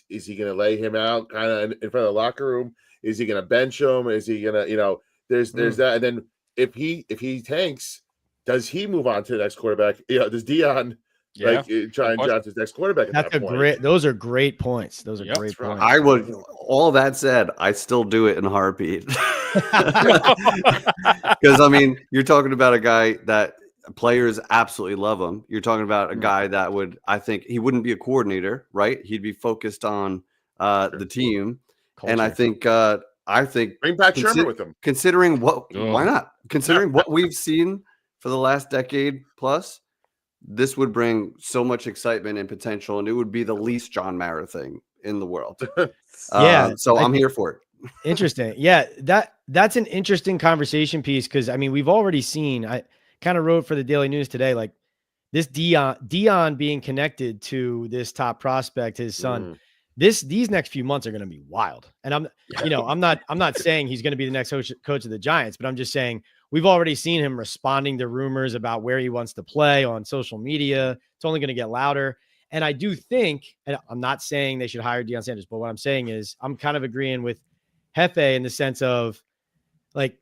he going to lay him out kind of in front of the locker room? Is he going to bench him? Is he going to, there's that. And then if he tanks, does he move on to the next quarterback? Does Dion try and draft his next quarterback? Those are great points. Those are great points. I would, all that said, I still do it in a heartbeat. Because I mean, you're talking about a guy that players absolutely love him. You're talking about a guy that I think he wouldn't be a coordinator, right? He'd be focused on the team. Culture. And I think bring Pat Shermer with him. Considering why not? Considering what we've seen for the last decade plus, this would bring so much excitement and potential, and it would be the least John Mara thing in the world. So I'm here for it. Interesting. Yeah, that's an interesting conversation piece because I mean we've already seen. I kind of wrote for the Daily News today, like this Dion being connected to this top prospect, his son. These next few months are going to be wild. And I'm not saying he's going to be the next coach of the Giants, but I'm just saying we've already seen him responding to rumors about where he wants to play on social media. It's only going to get louder. And I do think, and I'm not saying they should hire Deion Sanders, but what I'm saying is I'm kind of agreeing with Hefe in the sense of like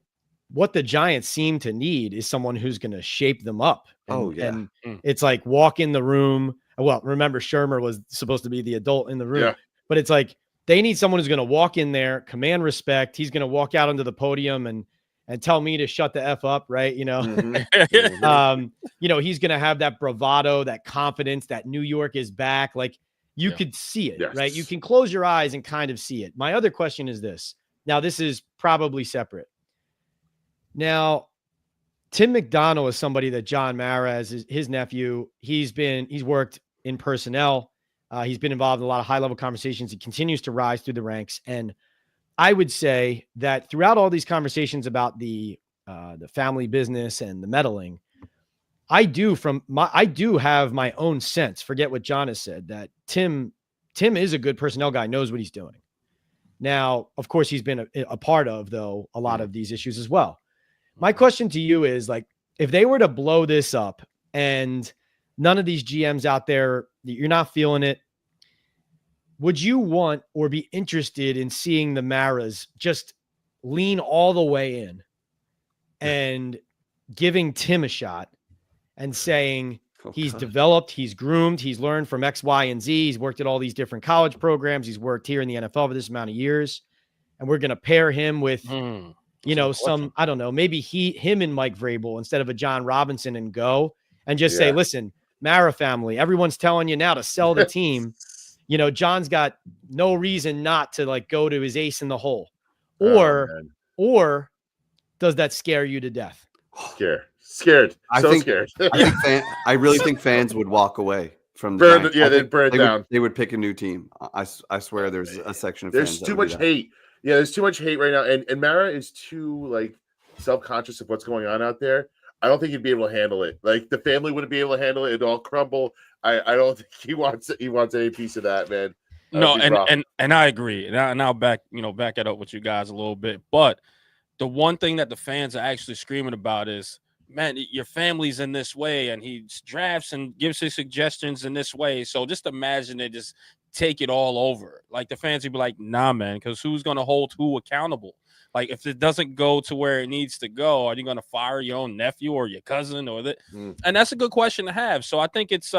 what the Giants seem to need is someone who's going to shape them up. And it's like walk in the room. Well, remember Shermer was supposed to be the adult in the room, but it's like they need someone who's going to walk in there, command respect. He's going to walk out onto the podium and tell me to shut the F up. Right. He's going to have that bravado, that confidence that New York is back. Like you could see it, right? You can close your eyes and kind of see it. My other question is this. Now, this is probably separate. Now, Tim McDonald is somebody that John Mara, as his nephew, he's worked in personnel. He's been involved in a lot of high-level conversations. He continues to rise through the ranks. And I would say that throughout all these conversations about the family business and the meddling, I do have my own sense, forget what John has said, that Tim is a good personnel guy, knows what he's doing. Now, of course, he's been a part of, though, a lot of these issues as well. My question to you is, like, if they were to blow this up and none of these GMs out there, you're not feeling it, would you want or be interested in seeing the Maras just lean all the way in and giving Tim a shot and saying he's developed, he's groomed, he's learned from X, Y, and Z. He's worked at all these different college programs. He's worked here in the NFL for this amount of years. And we're going to pair him with, I don't know, maybe him and Mike Vrabel instead of a John Robinson and go and just say, listen, Mara family, everyone's telling you now to sell the team. John's got no reason not to like go to his ace in the hole. Or does that scare you to death? Scared. Scared. I really think fans would walk away from the they'd burn it down. They would pick a new team. I swear there's a section of there's fans too much hate. Yeah, there's too much hate right now. And Mara is too like self-conscious of what's going on out there. I don't think he'd be able to handle it. Like the family wouldn't be able to handle it. It'd all crumble. I don't think he wants any piece of that, man. No, and I agree. And I'll back it up with you guys a little bit. But the one thing that the fans are actually screaming about is, man, your family's in this way, and he drafts and gives his suggestions in this way. So just imagine they just take it all over. Like the fans would be like, nah, man, because who's going to hold who accountable? Like if it doesn't go to where it needs to go, are you going to fire your own nephew or your cousin or that? And that's a good question to have. So I think it's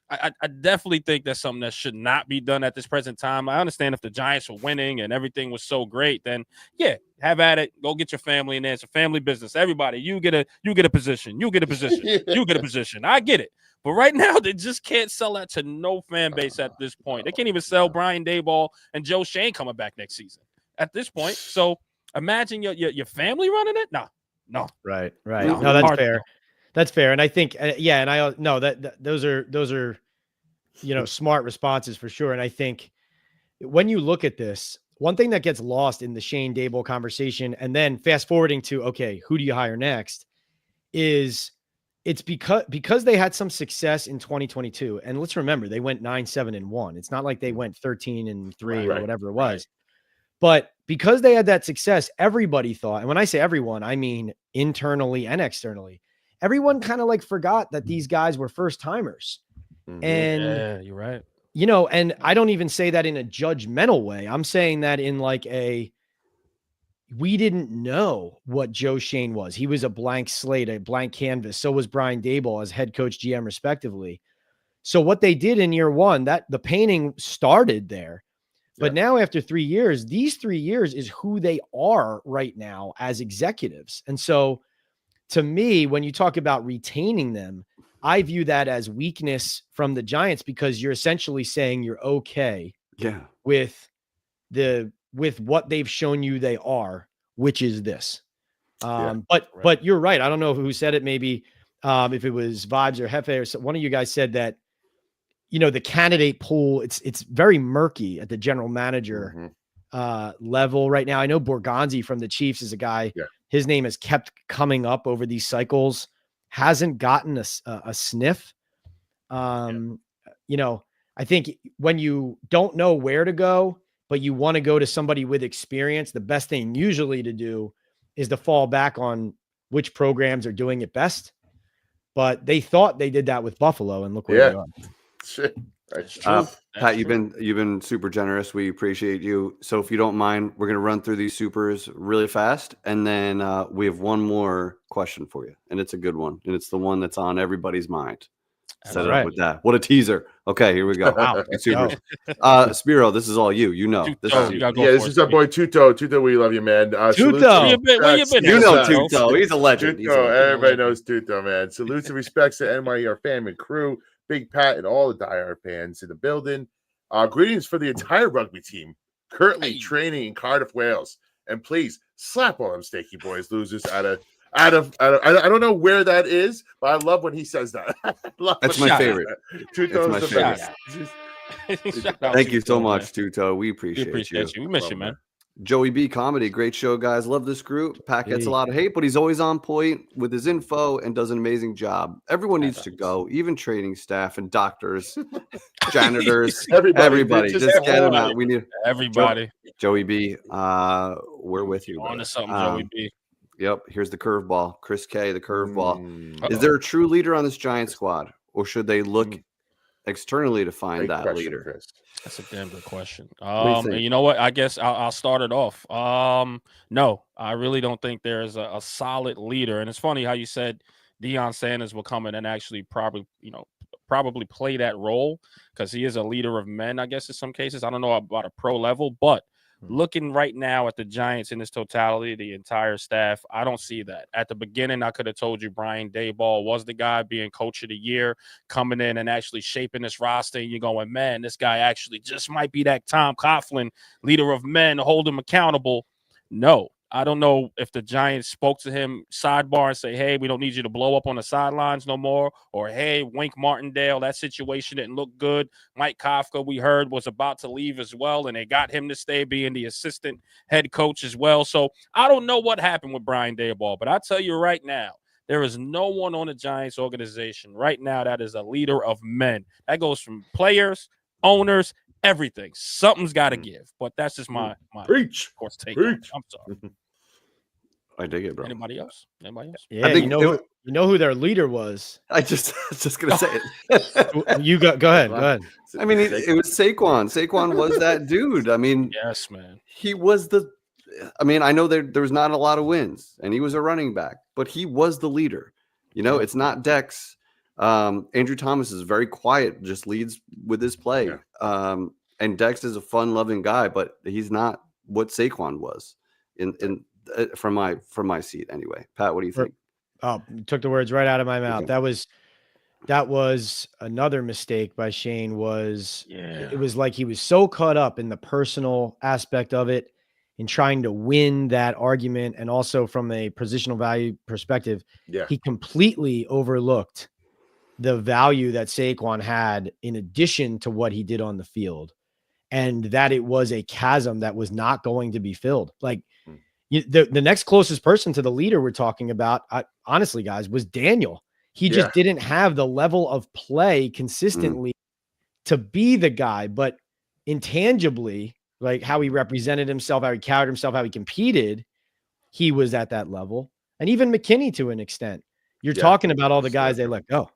I definitely think that's something that should not be done at this present time. I understand if the Giants were winning and everything was so great, then have at it. Go get your family in there. It's a family business. Everybody, you get a position. You get a position. You get a position. I get it. But right now, they just can't sell that to no fan base at this point. They can't even sell Brian Daboll and Joe Shane coming back next season at this point. So imagine your family running it. No. Right. No, that's fair. That's fair. And I think, and I know that those are, smart responses for sure. And I think when you look at this, one thing that gets lost in the Shane Daboll conversation, and then fast forwarding to, okay, who do you hire next, is it's because they had some success in 2022. And let's remember, they went 9-7-1. It's not like they went 13-3 or whatever it was. But because they had that success, everybody thought, and when I say everyone, I mean internally and externally, everyone kind of like forgot that these guys were first timers. And yeah, you're right. You know, and I don't even say that in a judgmental way. I'm saying that in like we didn't know what Joe Shane was. He was a blank slate, a blank canvas. So was Brian Daboll as head coach, GM, respectively. So what they did in year one, that the painting started there. But now after 3 years, these 3 years is who they are right now as executives. And so to me, when you talk about retaining them, I view that as weakness from the Giants, because you're essentially saying you're okay with what they've shown you they are, which is this. But you're right. I don't know who said it. Maybe if it was Vibes or Hefe or one of you guys said that, you know, the candidate pool, it's very murky at the general manager level right now. I know Borgonzi from the Chiefs is a guy. His name has kept coming up over these cycles. Hasn't gotten a sniff. You know, I think when you don't know where to go, but you want to go to somebody with experience, the best thing usually to do is to fall back on which programs are doing it best. But they thought they did that with Buffalo, and look where they are. That's true. Pat, you've been super generous. We appreciate you. So if you don't mind, we're gonna run through these supers really fast, and then we have one more question for you, and it's a good one, and it's the one that's on everybody's mind. Set it up with that. What a teaser! Okay, here we go. Wow. Spiro, this is all you. You know, this is you. This is our boy Tuto. Tuto, we love you, man. Tuto, where you been? You know Tuto. He's a legend. Tuto, everybody knows Tuto, man. Salutes and respects to NYR fam and crew. Big Pat and all the diehard fans in the building. Greetings for the entire rugby team currently training in Cardiff, Wales. And please slap all them Stakey Boys losers out of. I don't know where that is, but I love when he says that. That's my favorite. Tuto's the best. Thank you so much, Tuto. We appreciate you. We miss you, man. Joey B Comedy, great show, guys. Love this group. Pat gets a lot of hate, but he's always on point with his info and does an amazing job. Everyone needs to go, even training staff and doctors, janitors, everybody. Just get them out. We need everybody. Joey B, we're with you. On to something, Joey B. Yep. Here's the curveball. Chris K, the curveball. Is there a true leader on this Giant squad, or should they look externally to find that leader? Chris. That's a damn good question. You know what? I guess I'll start it off. No, I really don't think there's a solid leader. And it's funny how you said Deion Sanders will come in and actually probably play that role, because he is a leader of men, I guess, in some cases. I don't know about a pro level, but looking right now at the Giants in its totality, the entire staff, I don't see that. At the beginning, I could have told you Brian Daboll was the guy being coach of the year, coming in and actually shaping this roster. And you're going, man, this guy actually just might be that Tom Coughlin, leader of men, hold him accountable. No, I don't know if the Giants spoke to him sidebar and say, hey, we don't need you to blow up on the sidelines no more. Or, hey, Wink Martindale, that situation didn't look good. Mike Kafka, we heard, was about to leave as well, and they got him to stay being the assistant head coach as well. So I don't know what happened with Brian Daboll, but I tell you right now, there is no one on the Giants organization right now that is a leader of men. That goes from players, owners, everything. Something's got to give, but that's just my Preach. Of course, take. Preach. I'm sorry. I dig it, bro. Anybody else? Yeah, you know who their leader was. I was just gonna say it. You go ahead. I mean, it was Saquon. Saquon was that dude. I mean, yes, man. He was I know there was not a lot of wins, and he was a running back, but he was the leader. You know, it's not Dex. Andrew Thomas is very quiet, just leads with his play. Yeah. And Dex is a fun-loving guy, but he's not what Saquon was from my seat anyway. Pat, what do you think? Oh, you took the words right out of my mouth. Okay. That was another mistake by Shane. It was like he was so caught up in the personal aspect of it, in trying to win that argument, and also from a positional value perspective, he completely overlooked the value that Saquon had in addition to what he did on the field, and that it was a chasm that was not going to be filled. Like the next closest person to the leader we're talking about, honestly, guys, was Daniel. He just didn't have the level of play consistently to be the guy, but intangibly, like how he represented himself, how he carried himself, how he competed, he was at that level. And even McKinney to an extent. You're Yeah. talking about all the guys they let go.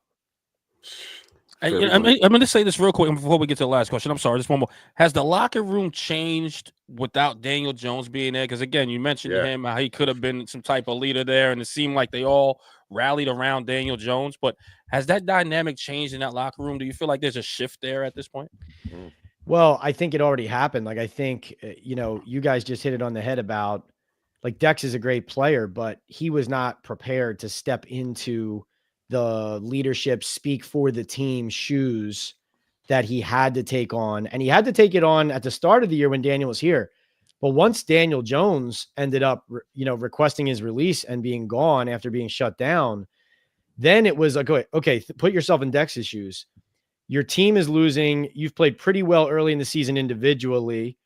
I'm going to say this real quick before we get to the last question. I'm sorry, just one more. Has the locker room changed without Daniel Jones being there? Because again, you mentioned him, how he could have been some type of leader there, and it seemed like they all rallied around Daniel Jones. But has that dynamic changed in that locker room? Do you feel like there's a shift there at this point? Well, I think it already happened. Like, I think, you guys just hit it on the head about, like, Dex is a great player, but he was not prepared to step into the leadership, speak for the team shoes that he had to take on. And he had to take it on at the start of the year when Daniel was here. But once Daniel Jones ended up, requesting his release and being gone after being shut down, then it was like, okay, put yourself in Dex's shoes. Your team is losing. You've played pretty well early in the season individually,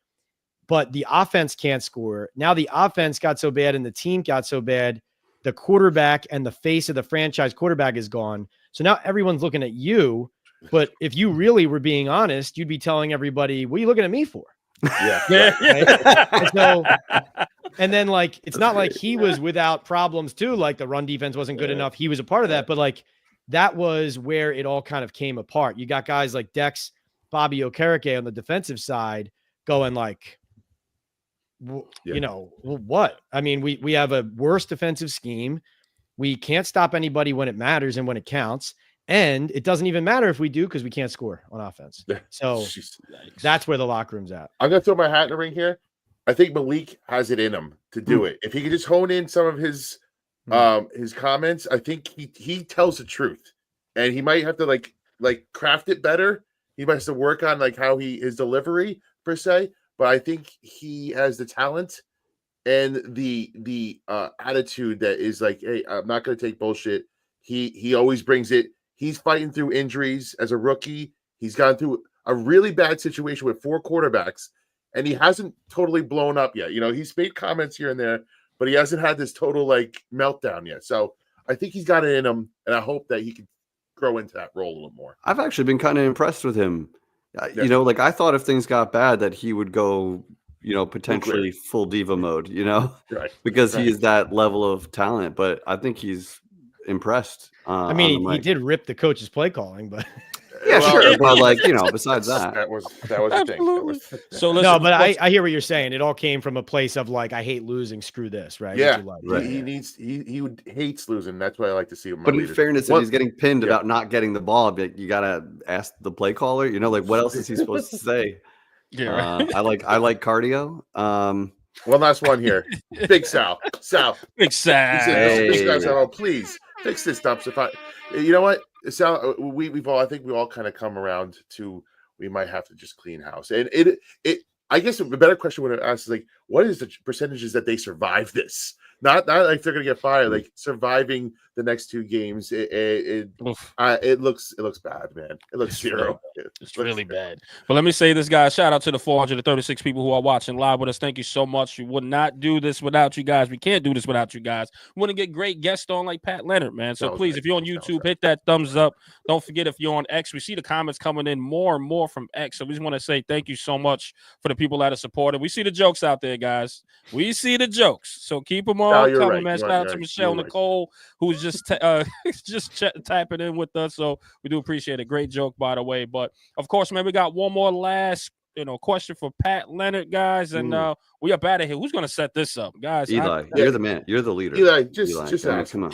but the offense can't score. Now the offense got so bad and the team got so bad, the quarterback and the face of the franchise quarterback is gone. So now everyone's looking at you. But if you really were being honest, you'd be telling everybody, what are you looking at me for? Yeah. Right? And then, like, it's not like he was without problems too. Like, the run defense wasn't good enough. He was a part of that. But, like, that was where it all kind of came apart. You got guys like Dex, Bobby Okereke on the defensive side going like, what? I mean, we have a worse defensive scheme. We can't stop anybody when it matters and when it counts. And it doesn't even matter if we do, because we can't score on offense. So that's where the locker room's at. I'm going to throw my hat in the ring here. I think Malik has it in him to do it. If he could just hone in some of his comments, I think he tells the truth. And he might have to like craft it better. He might have to work on like how his delivery per se. But I think he has the talent and the attitude that is like, hey, I'm not going to take bullshit. He always brings it. He's fighting through injuries as a rookie. He's gone through a really bad situation with 4 quarterbacks, and he hasn't totally blown up yet. He's made comments here and there, but he hasn't had this total like meltdown yet. So I think he's got it in him, and I hope that he can grow into that role a little more. I've actually been kind of impressed with him. Like, I thought if things got bad that he would go, potentially full diva mode, right. because he is that level of talent. But I think he's impressed. I mean, he did rip the coach's play calling, but yeah, sure. But like, besides that was the thing. So listen, no, but I hear what you're saying. It all came from a place of like, I hate losing. Screw this, right? Yeah, right. He hates losing. That's why I like to see him. But in fairness, if he's getting pinned about not getting the ball, you gotta ask the play caller. Like, what else is he supposed to say? Yeah, right. I like cardio. One last one here. Big Sal. Big Sal. Big Sal, please fix this dumpster. You know what, Sal? I think we all kind of come around to we might have to just clean house. And it. I guess a better question would have asked is like, what is the percentages that they survive this? Not like they're gonna get fired. Like surviving the next 2 games. It looks bad, man. It looks zero. It's really bad. But let me say this, guys. Shout out to the 436 people who are watching live with us. Thank you so much. We would not do this without you guys. We can't do this without you guys. We want to get great guests on like Pat Leonard, man. So please, if you're on YouTube, hit that thumbs up. Don't forget, if you're on X, we see the comments coming in more and more from X. So we just want to say thank you so much for the people that are supporting. We see the jokes out there, guys. We see the jokes. So keep them on coming, right. Man. Shout out to Michelle Nicole, who's just tapping in with us. So we do appreciate it. Great joke, by the way. But of course, man, we got one more last question for Pat Leonard, guys, and we up out of here. Who's gonna set this up, guys? Eli, you're the man. You're the leader. Eli, just come on.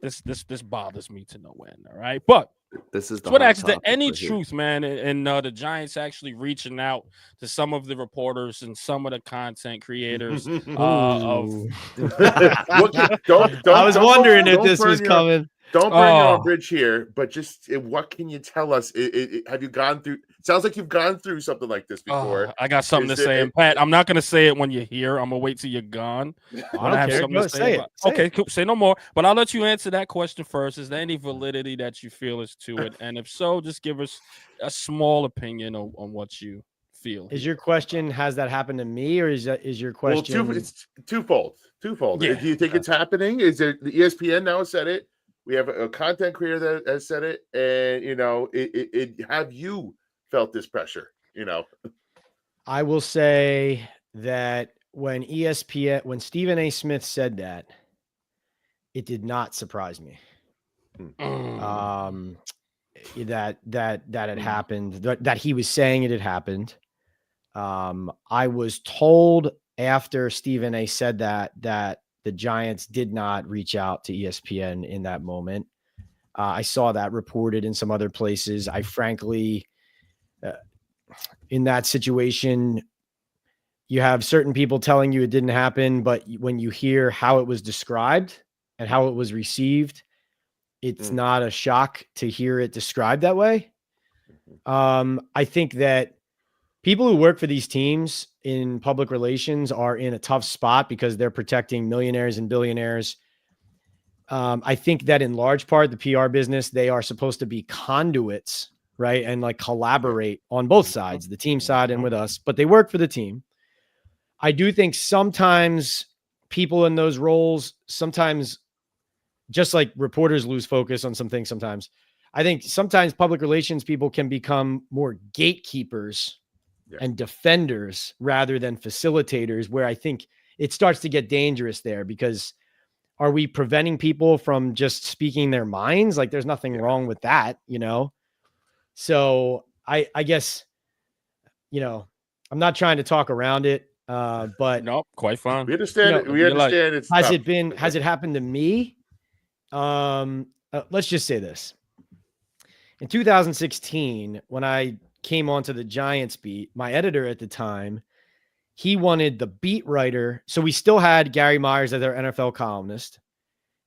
This bothers me to no end. All right, but this is what actually any truth, man, and the Giants actually reaching out to some of the reporters and some of the content creators of. I was wondering if this was coming. Don't burn your own bridge here, but just what can you tell us? Have you gone through? It sounds like you've gone through something like this before. I got something to say, and Pat, I'm not going to say it when you're here. I'm going to wait till you're gone. I have something to say. Okay, cool. Say no more. But I'll let you answer that question first. Is there any validity that you feel is to it? And if so, just give us a small opinion on what you feel. Is your question, has that happened to me, or is your question? Well, it's twofold. Yeah. Do you think it's happening? Is it the ESPN now said it? We have a content creator that has said it, and have you felt this pressure? I will say that when Stephen A. Smith said that, it did not surprise me. Mm. That had happened, that he was saying it had happened. I was told after Stephen A said that the Giants did not reach out to ESPN in that moment. I saw that reported in some other places. I frankly, in that situation, you have certain people telling you it didn't happen, but when you hear how it was described and how it was received, it's not a shock to hear it described that way. I think that people who work for these teams in public relations are in a tough spot because they're protecting millionaires and billionaires. I think that in large part, the PR business, they are supposed to be conduits, right? And like collaborate on both sides, the team side and with us, but they work for the team. I do think sometimes people in those roles, sometimes just like reporters lose focus on some things sometimes. I think sometimes public relations people can become more gatekeepers and defenders rather than facilitators, where I think it starts to get dangerous there, because are we preventing people from just speaking their minds? Like there's nothing wrong with that, you know? So I guess, you know, I'm not trying to talk around it, but no, quite fine. We understand it. We understand it's has tough. has it happened to me? Let's just say this. In 2016, when I came onto the Giants beat, my editor at the time, he wanted the beat writer. So we still had Gary Myers as our NFL columnist.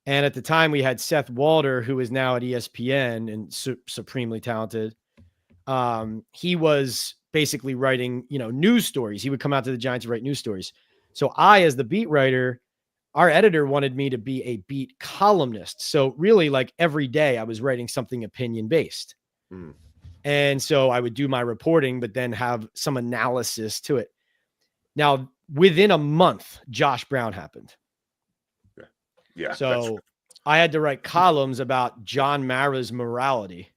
And at the time we had Seth Walder, who is now at ESPN and supremely talented. He was basically writing, you know, news stories. He would come out to the Giants to write news stories. So I, as the beat writer, our editor wanted me to be a beat columnist. So really, like every day I was writing something opinion based. And so I would do my reporting, but then have some analysis to it. Now, within a month, Josh Brown happened. Yeah. So I had to write columns about John Mara's morality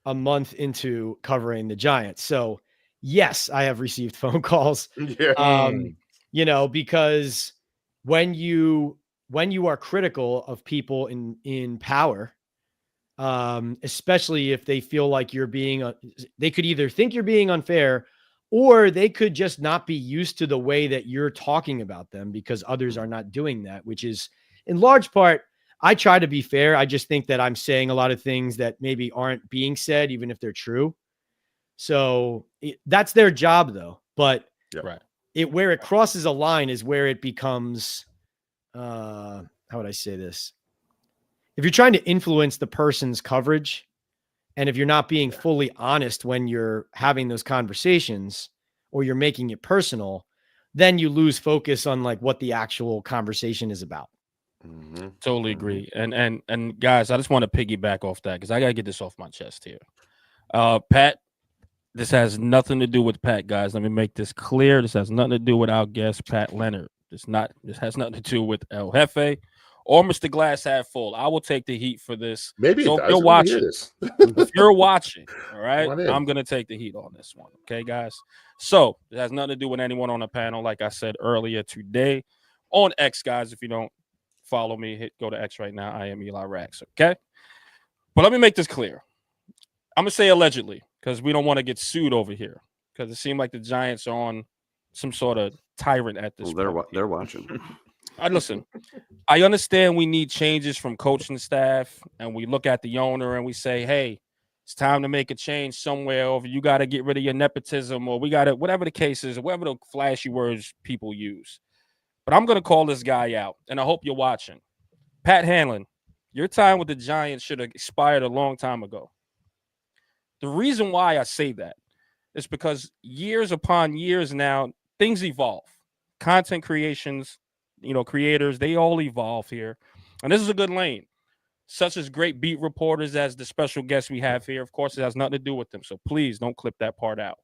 a month into covering the Giants. So yes, I have received phone calls, you know, because when you are critical of people in power, especially if they feel like you're being, they could either think you're being unfair, or they could just not be used to the way that you're talking about them because others are not doing that, which is in large part, I try to be fair. I just think that I'm saying a lot of things that maybe aren't being said, even if they're true. So that's their job though. But where it crosses a line is where it becomes, how would I say this? If you're trying to influence the person's coverage, and if you're not being fully honest when you're having those conversations, or you're making it personal, then you lose focus on like what the actual conversation is about. Totally agree. And guys, I just want to piggyback off that because I gotta get this off my chest here. Pat, this has nothing to do with Pat, guys. Let me make this clear. This has nothing to do with our guest, Pat Leonard. This has nothing to do with El Jefe or Mr. Glass Half Full. I will take the heat for this. Maybe so if you're watching, if you're watching, all right, I'm gonna take the heat on this one. Okay, guys. So it has nothing to do with anyone on the panel, like I said earlier today on X, guys. If you don't follow me, go to X right now. I am Eli Rax. Okay, but let me make this clear. I'm gonna say allegedly because we don't want to get sued over here because it seemed like the Giants are on some sort of tyrant at this point. They're watching. Listen, I understand we need changes from coaching staff, and we look at the owner and we say, hey, it's time to make a change somewhere, or you got to get rid of your nepotism, or we got to, whatever the case is, whatever the flashy words people use. But I'm going to call this guy out, and I hope you're watching. Pat Hanlon, your time with the Giants should have expired a long time ago. The reason why I say that is because years upon years now, things evolve. Content creations, creators, they all evolve here. And this is a good lane. Such as great beat reporters as the special guest we have here. Of course, it has nothing to do with them. So please don't clip that part out.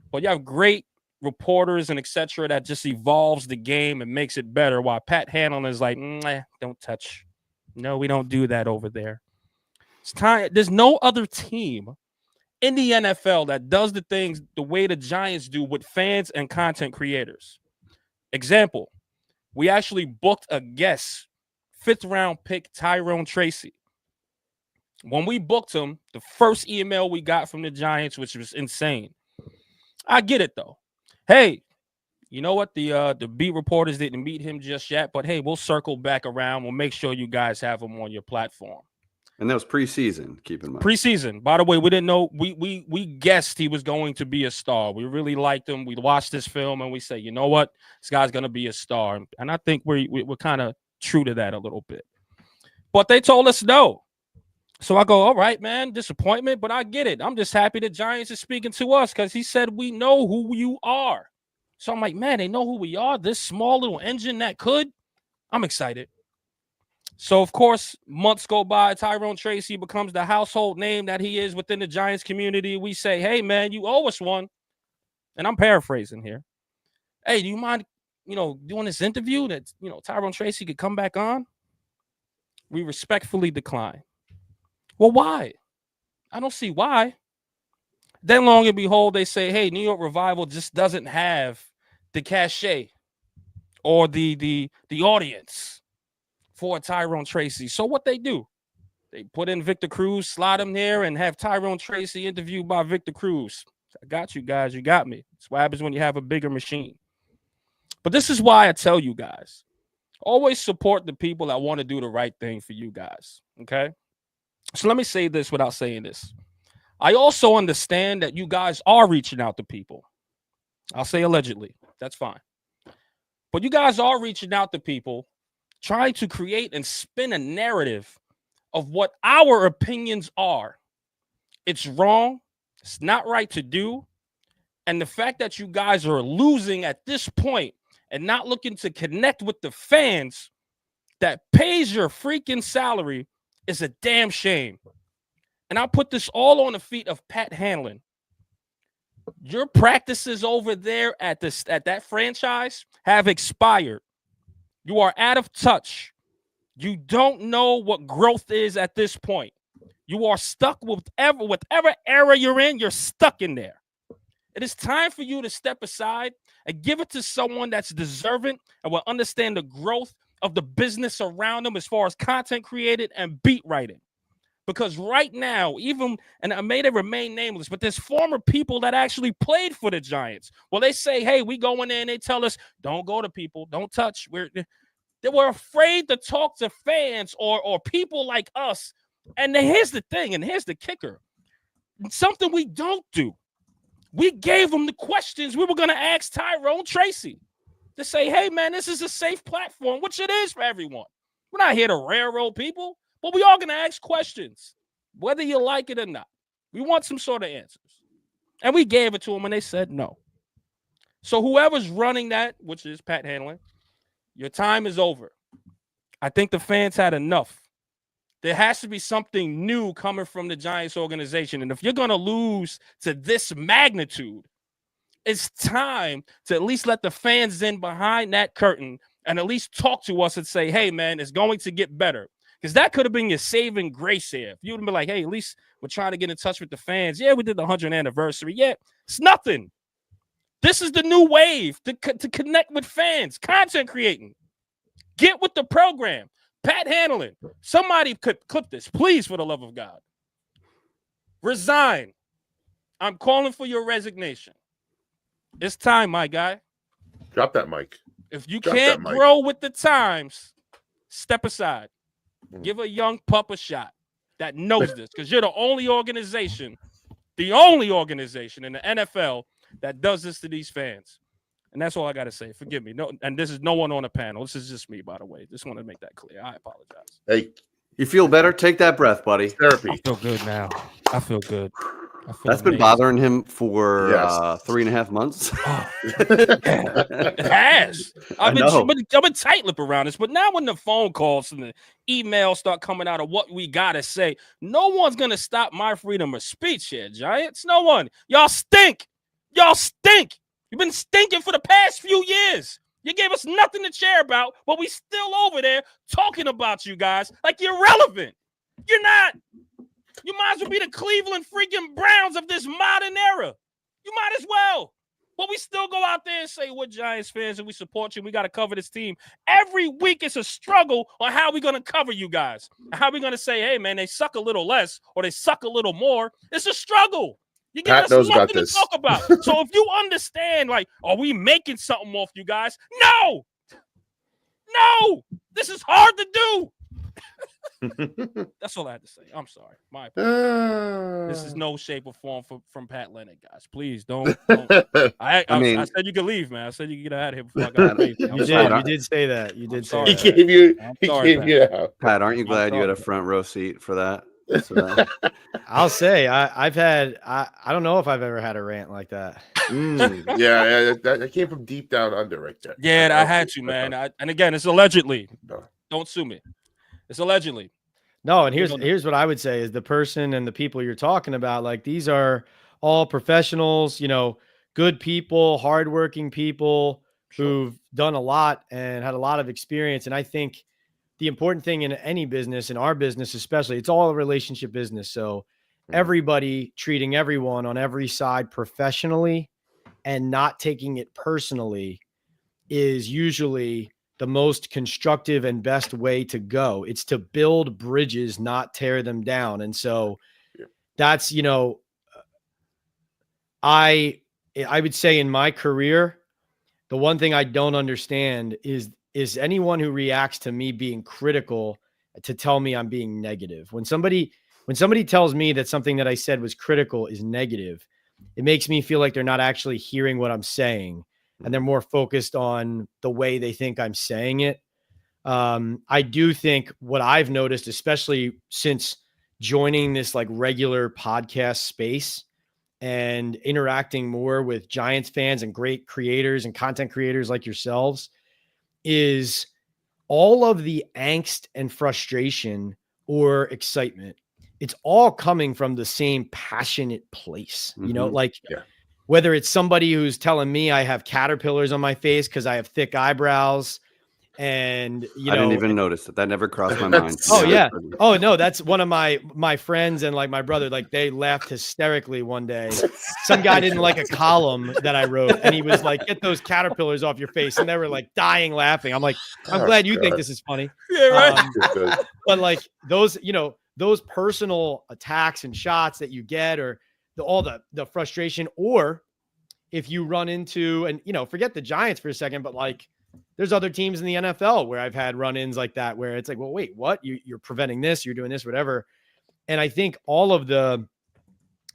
But you have great reporters and etc. that just evolves the game and makes it better, while Pat Hanlon is like, don't touch. No, we don't do that over there. It's time. There's no other team in the NFL that does the things the way the Giants do with fans and content creators. Example, we actually booked a guest 5th round pick Tyrone Tracy. When we booked him, the first email we got from the Giants, which was insane. I get it though. Hey, you know what? The beat reporters didn't meet him just yet, but hey, we'll circle back around. We'll make sure you guys have him on your platform. And that was preseason, keep in mind. Preseason. By the way, we didn't know. We guessed he was going to be a star. We really liked him. We watched this film and we say, you know what? This guy's going to be a star. And I think we're kind of true to that a little bit. But they told us no. So I go, all right, man, disappointment, but I get it. I'm just happy the Giants are speaking to us because he said we know who you are. So I'm like, man, they know who we are? This small little engine that could? I'm excited. So, of course, months go by. Tyrone Tracy becomes the household name that he is within the Giants community. We say, hey, man, you owe us one. And I'm paraphrasing here. Hey, do you mind, doing this interview that, Tyrone Tracy could come back on? We respectfully decline. Well, why? I don't see why. Then, long and behold, they say, hey, New York Revival just doesn't have the cachet or the audience for Tyrone Tracy. So what they do, they put in Victor Cruz, slide him there, and have Tyrone Tracy interviewed by Victor Cruz. I got you guys. You got me. That's what happens when you have a bigger machine. But this is why I tell you guys, always support the people that want to do the right thing for you guys, okay? So let me say this without saying this. I also understand that you guys are reaching out to people. I'll say allegedly. That's fine. But you guys are reaching out to people trying to create and spin a narrative of what our opinions are. It's wrong. It's not right to do. And the fact that you guys are losing at this point and not looking to connect with the fans that pays your freaking salary is a damn shame. And I'll put this all on the feet of Pat Hanlon. Your practices over there at that franchise have expired. You are out of touch. You don't know what growth is at this point. You are stuck with whatever era you're in, you're stuck in there. It is time for you to step aside and give it to someone that's deserving and will understand the growth of the business around them as far as content created and beat writing. Because right now, and I may remain nameless, but there's former people that actually played for the Giants. Well, they say, hey, we go in there and they tell us, don't go to people, don't touch. They were afraid to talk to fans or people like us. And here's the thing, and here's the kicker. Something we don't do. We gave them the questions we were going to ask Tyrone Tracy to say, hey, man, this is a safe platform, which it is for everyone. We're not here to railroad people, but we are going to ask questions, whether you like it or not. We want some sort of answers. And we gave it to them, and they said no. So whoever's running that, which is Pat Hanlon, your time is over. I think the fans had enough. There has to be something new coming from the Giants organization. And if you're going to lose to this magnitude, it's time to at least let the fans in behind that curtain and at least talk to us and say, hey, man, it's going to get better. Because that could have been your saving grace here. If you would have been like, hey, at least we're trying to get in touch with the fans. Yeah, we did the 100th anniversary. Yeah, it's nothing. This is the new wave to connect with fans, content creating. Get with the program. Pat Hanlon, somebody could clip this, please, for the love of God. Resign. I'm calling for your resignation. It's time, my guy. Drop that mic. If you can't grow with the times, step aside. Give a young pup a shot that knows this, because you're the only organization in the NFL that does this to these fans. And that's all I got to say. Forgive me. No, and this is no one on the panel. This is just me, by the way. Just want to make that clear. I apologize. Hey, you feel better? Take that breath, buddy. Therapy. I feel good now. I feel good. That's been bothering him for 3.5 months. It has. I've been tight-lipped around this, but now when the phone calls and the emails start coming out of what we gotta say, no one's gonna stop my freedom of speech here, Giants. No one. Y'all stink. Y'all stink. You've been stinking for the past few years. You gave us nothing to cheer about, but we still over there talking about you guys like you're relevant. You're not. You might as well be the Cleveland freaking Browns of this modern era. You might as well. But we still go out there and say we're Giants fans and we support you. We got to cover this team. Every week it's a struggle on how we're going to cover you guys. And how we're going to say, hey, man, they suck a little less or they suck a little more. It's a struggle. You give Pat us knows about nothing to this. talk about. So if you understand, like, are we making something off you guys? No. This is hard to do. That's all I had to say. I'm sorry. My apologies. This is no shape or form from Pat Leonard, guys. Please don't. I mean- I said you could leave, man. I said you could get out of here before I got paid. You did say that. You did say sorry. He that. gave you. I'm He sorry, gave you out. Pat, aren't you glad you had a sorry. front row seat for that? So that- I'll say I've had I don't know if I've ever had a rant like that. Yeah, that came from deep down under right there. Yeah, I had to, man. And again, it's allegedly. No. Don't sue me. It's allegedly. No, and You here's what I would say is the person and the people you're talking about, like these are all professionals, good people, hardworking people who've done a lot and had a lot of experience. And I think the important thing in any business, in our business especially, it's all a relationship business. So everybody treating everyone on every side professionally and not taking it personally is usually the most constructive and best way to go. It's to build bridges, not tear them down. And so that's, I would say in my career, the one thing I don't understand is anyone who reacts to me being critical to tell me I'm being negative. When somebody tells me that something that I said was critical is negative, it makes me feel like they're not actually hearing what I'm saying. And they're more focused on the way they think I'm saying it. I do think what I've noticed, especially since joining this like regular podcast space and interacting more with Giants fans and great creators and content creators like yourselves, is all of the angst and frustration or excitement. It's all coming from the same passionate place, whether it's somebody who's telling me I have caterpillars on my face because I have thick eyebrows, and I didn't even notice it. That never crossed my mind. Oh yeah. Oh no, that's one of my friends and like my brother. Like they laughed hysterically one day. Some guy didn't like a column that I wrote, and he was like, "Get those caterpillars off your face," and they were like dying laughing. I'm like, I'm glad you think this is funny. Yeah, right. But like those personal attacks and shots that you get, or all the frustration, or if you run into, and forget the Giants for a second, but like there's other teams in the NFL where I've had run-ins like that, where it's like, well, wait, what? You're preventing this, you're doing this, whatever. And I think all of the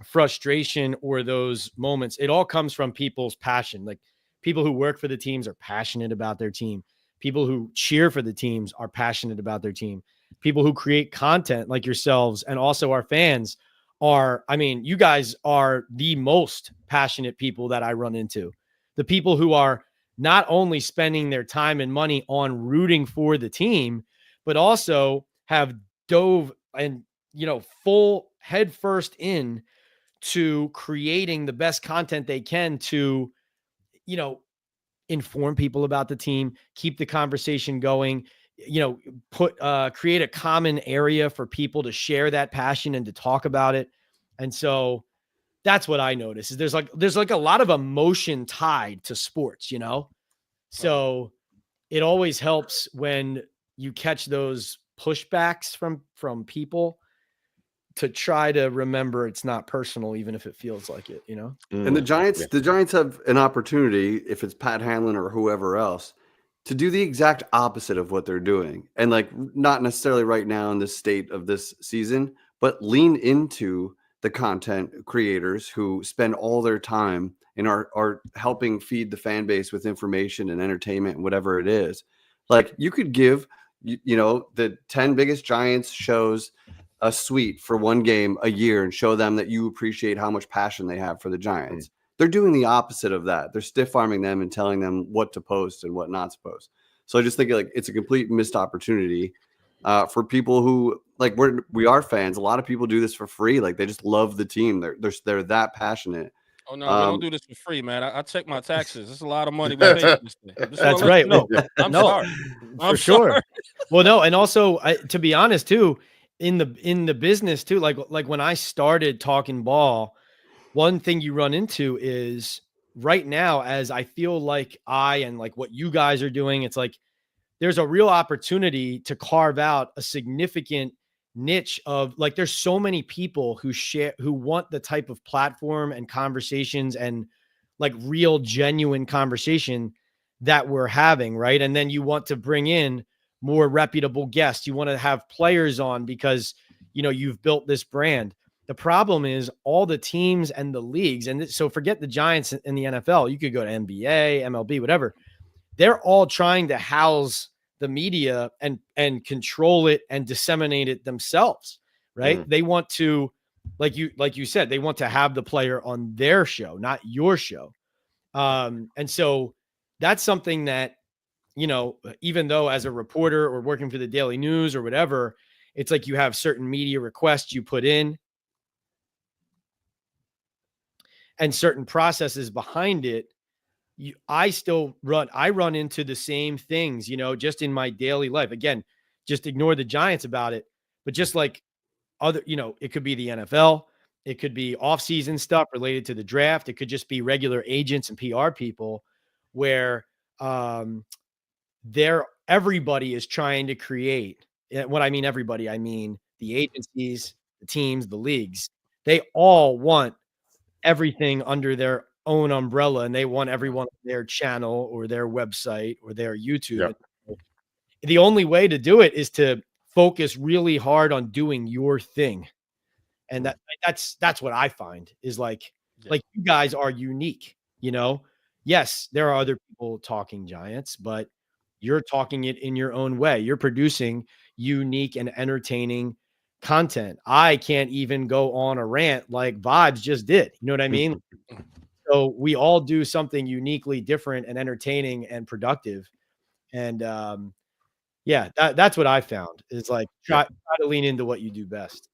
frustration or those moments, it all comes from people's passion. Like people who work for the teams are passionate about their team. People who cheer for the teams are passionate about their team. People who create content like yourselves and also our fans you guys are the most passionate people that I run into. The people who are not only spending their time and money on rooting for the team, but also have dove and, full head first in to creating the best content they can to, inform people about the team, keep the conversation going, create a common area for people to share that passion and to talk about it. And so that's what I notice is there's like a lot of emotion tied to sports, so it always helps when you catch those pushbacks from people to try to remember it's not personal, even if it feels like it, And the Giants have an opportunity, if it's Pat Hanlon or whoever else, to do the exact opposite of what they're doing. And like, not necessarily right now in the state of this season, but lean into the content creators who spend all their time and are helping feed the fan base with information and entertainment and whatever it is. Like you could give, the 10 biggest Giants shows a suite for one game a year and show them that you appreciate how much passion they have for the Giants. They're doing the opposite of that. They're stiff arming them and telling them what to post and what not to post. So I just think like it's a complete missed opportunity for people who like we are fans. A lot of people do this for free. Like they just love the team. They're that passionate. Oh no, we don't do this for free, man. I check my taxes. It's a lot of money we pay for this thing. That's right. I'm sorry. For sure. Well, no, and also to be honest too, in the business too, like when I started talking ball, one thing you run into is right now, as I feel like and like what you guys are doing, it's like there's a real opportunity to carve out a significant niche of like, there's so many people who want the type of platform and conversations and like real genuine conversation that we're having. Right. And then you want to bring in more reputable guests. You want to have players on because, you've built this brand. The problem is all the teams and the leagues. And so forget the Giants in the NFL. You could go to NBA, MLB, whatever. They're all trying to house the media and control it and disseminate it themselves. Right. They want to, like you said, they want to have the player on their show, not your show. And so that's something that, even though as a reporter or working for the Daily News or whatever, it's like you have certain media requests you put in and certain processes behind it. I run into the same things, just in my daily life. Again, just ignore the Giants about it, but just like other, it could be the NFL. It could be off-season stuff related to the draft. It could just be regular agents and PR people where everybody is trying to create. When I mean everybody, I mean the agencies, the teams, the leagues. They all want everything under their own umbrella, and they want everyone on their channel or their website or their YouTube. Yep. The only way to do it is to focus really hard on doing your thing. And that's what I find is like you guys are unique, Yes, there are other people talking Giants, but you're talking it in your own way. You're producing unique and entertaining content. I can't even go on a rant like Vibes just did. You know what I mean? So we all do something uniquely different and entertaining and productive. And that's what I found is like try to lean into what you do best.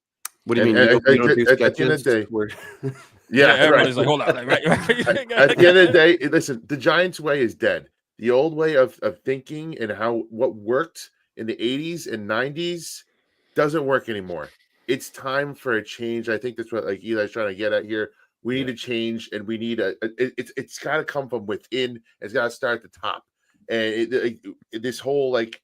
What do you mean? You don't do sketches? Everybody's like, hold on. Right. At the end of the day, listen, the Giants way is dead. The old way of thinking and what worked in the 80s and 90s doesn't work anymore. It's time for a change. I think that's what like Eli's trying to get at here. We need to change, and we need it's got to come from within. It's got to start at the top. And this whole like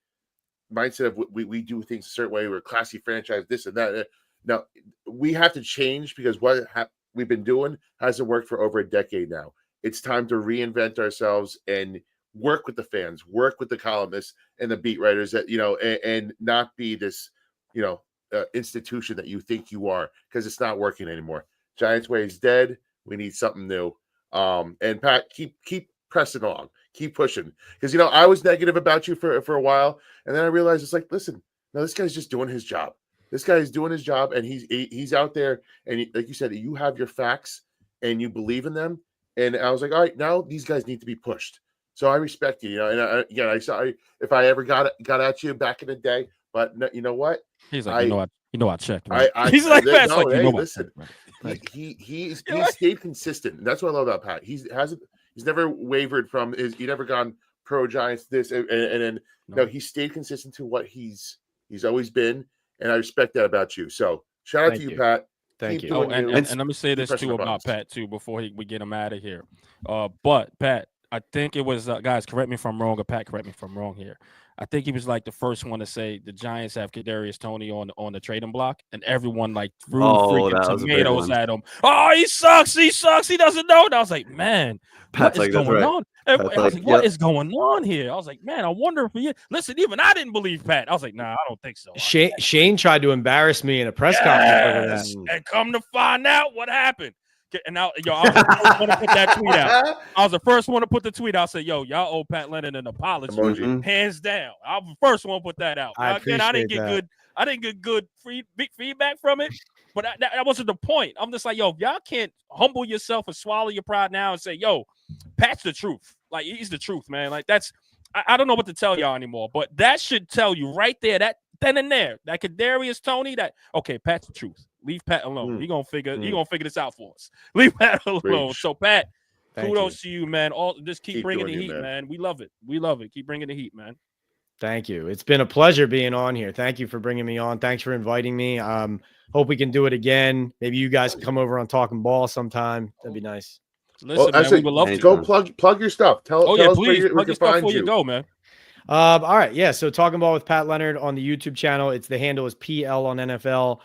mindset of we do things a certain way. We're a classy franchise, this and that. Now we have to change because what we've been doing hasn't worked for over a decade now. It's time to reinvent ourselves and work with the fans, work with the columnists and the beat writers that, and not be this, institution that you think you are, because it's not working anymore. Giants way is dead. We need something new. And Pat, keep pressing on, keep pushing. Because, I was negative about you for a while. And then I realized it's like, listen, no, this guy's just doing his job. This guy is doing his job, and he's out there. And like you said, you have your facts and you believe in them. And I was like, all right, now these guys need to be pushed. So I respect you, and I saw if I ever got at you back in the day, but you know what? He's like, I checked. Right? He's like, listen, he stayed consistent. And that's what I love about Pat. He's never wavered from he never gone pro Giants this and then no, he stayed consistent to what he's always been, and I respect that about you. So shout out to you, Pat. Thank you. And let me say this too about Pat too before we get him out of here. But Pat, I think it was guys, correct me if I'm wrong, or Pat, correct me if I'm wrong here. I think he was like the first one to say the Giants have Kadarius Toney on the trading block, and everyone like threw freaking tomatoes at him. Oh, he sucks. He doesn't know. And I was like, man, Pat's what is going on? I was like, what is going on here? I was like, man, I wonder if he. Listen, even I didn't believe Pat. I was like, nah, I don't think so. Shane tried to embarrass me in a press conference over that. And come to find out what happened. And now, I was the first one to put that tweet out. I was the first one to put the tweet out. I said, yo, y'all owe Pat Leonard an apology. Hands down. I was the first one to put that out. I didn't get good feedback from it, but that wasn't the point. I'm just like, yo, if y'all can't humble yourself and swallow your pride now and say, yo, Pat's the truth. Like, he's the truth, man. Like, that's I don't know what to tell y'all anymore, but that should tell you right there, that then and there, that Kadarius Toney, that okay, Pat's the truth. Leave Pat alone. He gonna figure this out for us. Leave Pat alone. So Pat, kudos to you, man. Just keep bringing the heat, man. We love it. Keep bringing the heat, man. Thank you. It's been a pleasure being on here. Thank you for bringing me on. Thanks for inviting me. Hope we can do it again. Maybe you guys can come over on Talking Ball sometime. That'd be nice. Listen, man, we would love to go plug your stuff. Tell us please where plug we your can stuff find before you. you go, man. All right, yeah. So Talking Ball with Pat Leonard on the YouTube channel. The handle is PL on NFL.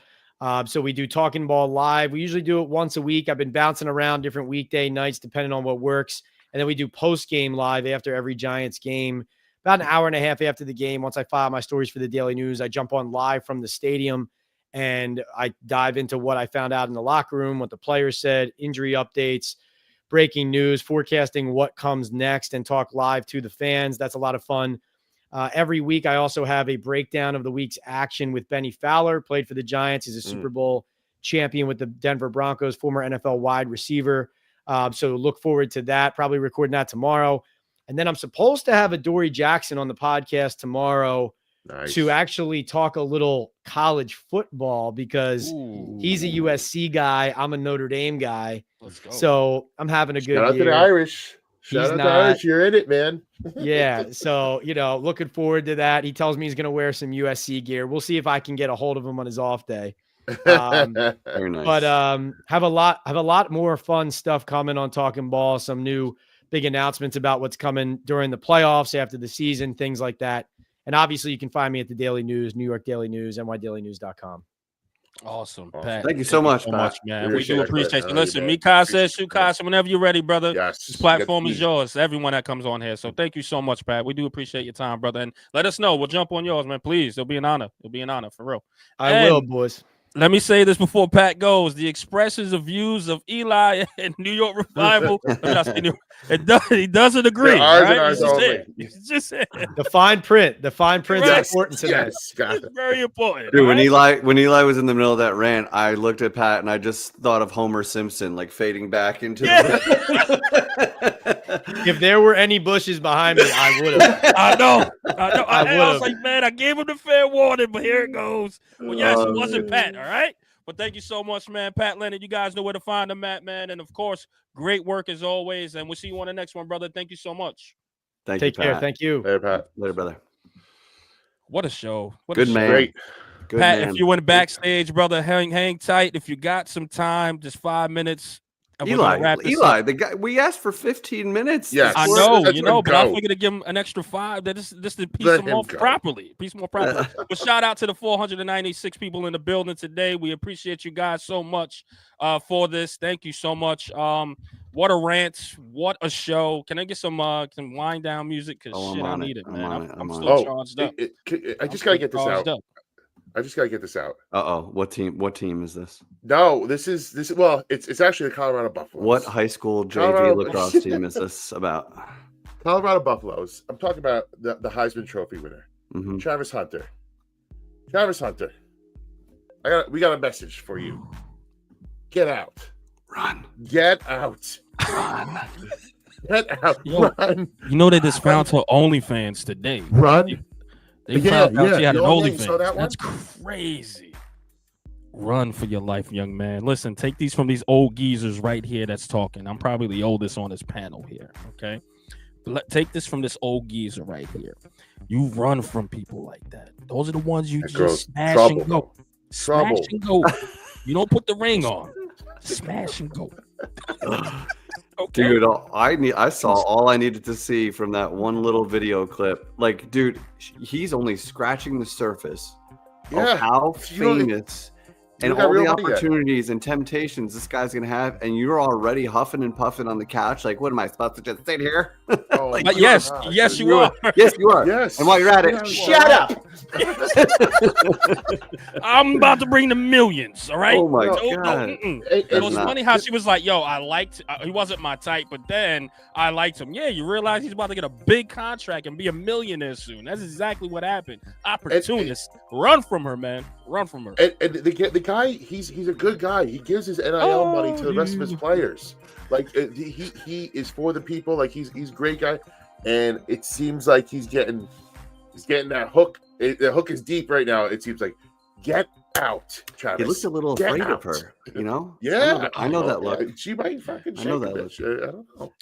So we do Talking Ball live. We usually do it once a week. I've been bouncing around different weekday nights depending on what works. And then we do post-game live after every Giants game, about an hour and a half after the game. Once I file my stories for the Daily News, I jump on live from the stadium and I dive into what I found out in the locker room, what the players said, injury updates, breaking news, forecasting what comes next, and talk live to the fans. That's a lot of fun. Every week, I also have a breakdown of the week's action with Benny Fowler, played for the Giants. He's a Super Bowl champion with the Denver Broncos, former NFL wide receiver. So look forward to that. Probably recording that tomorrow. And then I'm supposed to have Adoree Jackson on the podcast tomorrow to actually talk a little college football because he's a USC guy. I'm a Notre Dame guy. Let's go. So I'm having a good year. Shout out to the Irish. Shout out to Irish. You're in it, man. Yeah. So, looking forward to that. He tells me he's going to wear some USC gear. We'll see if I can get a hold of him on his off day. Very nice. But have a lot more fun stuff coming on Talking Ball. Some new big announcements about what's coming during the playoffs after the season, things like that. And obviously, you can find me at the Daily News, New York Daily News, nydailynews.com. Awesome, Pat. Thank you so much, man. We do appreciate you. Listen, Mika says, Shukasa, whenever you're ready, brother. Yes. This platform is yours. Everyone that comes on here. So thank you so much, Pat. We do appreciate your time, brother. And let us know. We'll jump on yours, man. Please. It'll be an honor. It'll be an honor, for real. I will, boys. Let me say this before Pat goes. The expressions of views of Eli and New York Revival, he doesn't agree. Ours It's just it. The fine print. The fine print is important to that. Yes, got it. It's very important. Dude, when Eli was in the middle of that rant, I looked at Pat and I just thought of Homer Simpson like fading back into the If there were any bushes behind me, I would have. I know. I was like, man, I gave him the fair warning, but here it goes. Well, yes, it wasn't Pat, all right? But thank you so much, man. Pat Leonard, you guys know where to find him at, man. And, of course, great work as always. And we'll see you on the next one, brother. Thank you so much. Take care. Thank you. Later, Pat. Later, brother. What a show. Good man. Great. Good Pat, man. if you went backstage, brother, hang tight. If you got some time, just 5 minutes. Eli, the guy we asked for 15 minutes. Yes. I know, but I figured to give him an extra 5. That this to piece him off properly. But shout out to the 496 people in the building today. We appreciate you guys so much for this. Thank you so much. What a rant! What a show! Can I get some wind down music? Because I need it, man. I'm still charged up. I just gotta get this out. I just gotta get this out. What team is this? No, this is well, it's actually the Colorado Buffaloes. What high school JV lacrosse team is this about? Colorado Buffaloes. I'm talking about the Heisman Trophy winner, Travis Hunter. Travis Hunter. We got a message for you. Get out. Run. Get out. Run. Get out. Run. You know they just found her OnlyFans today. Run. They found out she had an OnlyFans. That's crazy. Run for your life, young man. Listen, take these from these old geezers right here that's talking. I'm probably the oldest on this panel here, okay? Take this from this old geezer right here. You run from people like that. Those are the ones you just smash and go. Smash and go. You don't put the ring on. Smash and go. Okay. Dude, I saw all I needed to see from that one little video clip. Like, dude, he's only scratching the surface of how famous and all the opportunities and temptations this guy's gonna have, and you're already huffing and puffing on the couch. Like, what am I supposed to just sit here? Yes, you are. Yes, you are. Yes. And while you're at it, shut up. I'm about to bring the millions. All right. Oh my god. It was funny how she was like, "Yo, I liked. He wasn't my type, but then I liked him." Yeah, you realize he's about to get a big contract and be a millionaire soon. That's exactly what happened. Opportunist. Run from her, man. Run from her. And the guy, he's a good guy. He gives his NIL money to the rest of his players. Like he is for the people. Like he's a great guy, and it seems like he's getting that hook. The hook is deep right now. It seems like get out, Travis. He looks a little afraid of her, you know. Yeah, I know that look. She might fucking. I know that look. I don't know.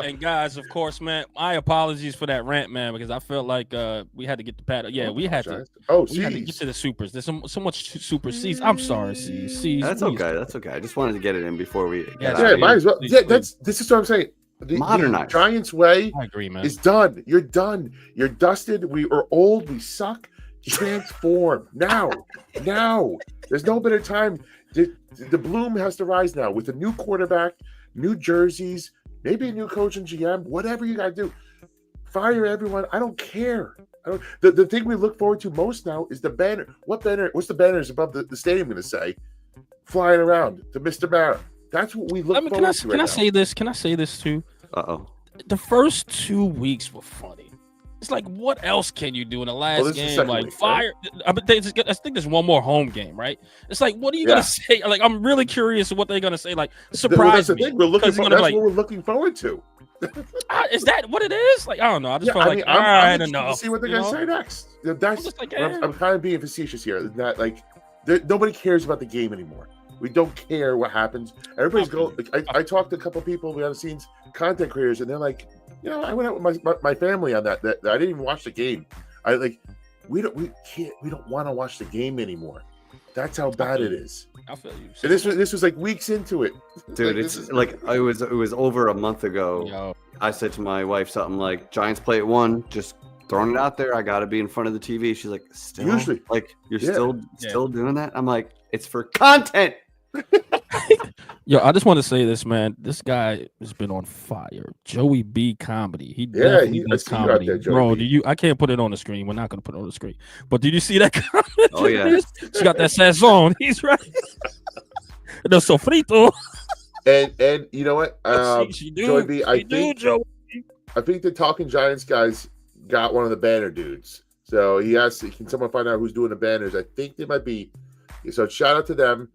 And guys, of course, man, my apologies for that rant, man, because I felt like we had to get the pad. Yeah, we had to. We had to get to the supers. There's so much super C's. I'm sorry, C's. That's okay. That's okay. I just wanted to get it in before we. Yeah, might as well. Yeah, this is what I'm saying. The Giants way I agree, man. is done. You're done. You're dusted. We are old. We suck. Transform now. There's no better time. The bloom has to rise now with a new quarterback, new jerseys, maybe a new coach and GM, whatever you got to do. Fire everyone. I don't care. The thing we look forward to most now is the banner. What banner? What's the banners above the stadium going to say? Flying around to Mr. Barrett. That's what we look forward to. Can I say this? Can I say this too? The first 2 weeks were funny. It's like, what else can you do in the last game? Like, week, fire. Right? I think there's one more home game, right? It's like, what are you gonna say? Like, I'm really curious what they're gonna say. Like, surprise me. That's what we're looking forward to. Is that what it is? Like, I don't know. I just felt like, I don't know. See what they're gonna say next. That's I'm kind of being facetious here. That like, nobody cares about the game anymore. We don't care what happens. Everybody's going. I talked to a couple of people behind the scenes, content creators, and they're like, I went out with my family on that. I didn't even watch the game. We don't want to watch the game anymore. That's how bad it is. I feel you. And this was like weeks into it, dude. It's like it was over a month ago. Yo. I said to my wife something like, "Giants play at 1. Just throwing it out there. I got to be in front of the TV." She's like, "Still, usually, like you're still doing that?" I'm like, "It's for content." Yo, I just want to say this, man. This guy has been on fire. Joey B comedy. He does comedy. There, bro, I can't put it on the screen. We're not gonna put it on the screen. But did you see that comment? Oh yeah. She got that sazon. He's right. The sofrito. And you know what? Joey B, I think the Talking Giants guys got one of the banner dudes. So he asked, can someone find out who's doing the banners? I think they might be. So shout out to them.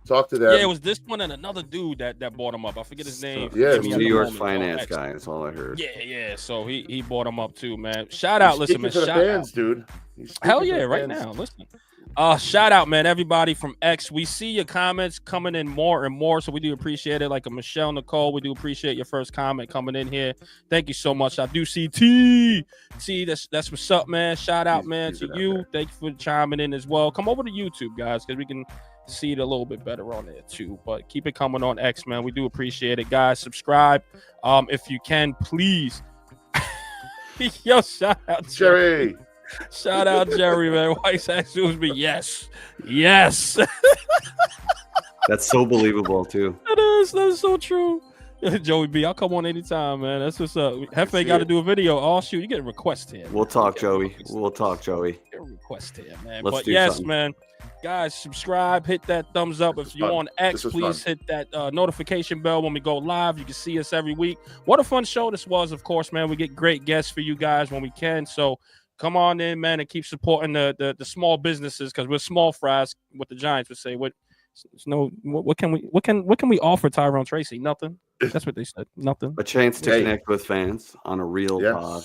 Talk to them. Yeah, it was this one and another dude that brought him up. I forget his name. Yeah, New York finance guy. That's all I heard. Yeah. So he brought him up too, man. Shout out, listen, man. Shout out, dude. Hell yeah, right now. Listen. Shout out, man. Everybody from X. We see your comments coming in more and more, so we do appreciate it. Like a Michelle Nicole, we do appreciate your first comment coming in here. Thank you so much. I do see T. That's what's up, man. Shout out, man, to you. Thank you for chiming in as well. Come over to YouTube, guys, because we can see it a little bit better on there too. But keep it coming on X, man. We do appreciate it, guys. Subscribe, if you can, please. Yo, shout out Jerry. Shout out Jerry, man. White assumes me. Yes. That's so believable too. That is so true. Joey B, I'll come on anytime, man. That's what's up. Hefe got to do a video. Oh shoot, you get a request here. We'll talk, Joey. We'll talk, Joey. Get a request here, man. Let's but do yes, something. Man. Guys, subscribe, hit that thumbs up. If you're on X, please hit that notification bell when we go live. You can see us every week. What a fun show this was, of course, man. We get great guests for you guys when we can. So come on in, man, and keep supporting the small businesses, because we're small fries. What the Giants would say. What can we offer Tyrone Tracy? Nothing. That's what they said. Nothing. A chance to connect with fans on a real pod,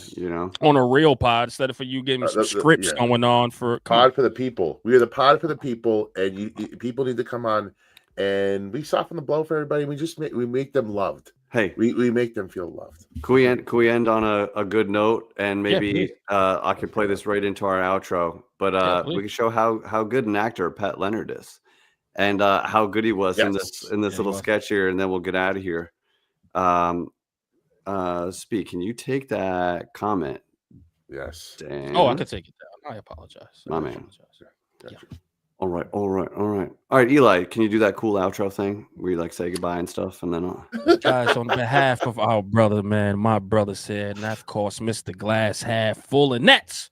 on a real pod, instead of for you getting some scripts going on for pod for the people. We are the pod for the people, and people need to come on, and we soften the blow for everybody. We make them loved. Hey, we make them feel loved. Can we end on a good note, and maybe I could play this right into our outro, but we can show how good an actor Pat Leonard is, and how good he was in this little sketch here, and then we'll get out of here. Speak, can you take that comment? Yes. Dan? Oh, I could take it down. I apologize. My man. Yeah. All right, Eli, can you do that cool outro thing where you like say goodbye and stuff, and then guys, on behalf of our brother, man, my brother said, and of course, Mr. Glass half full of nets.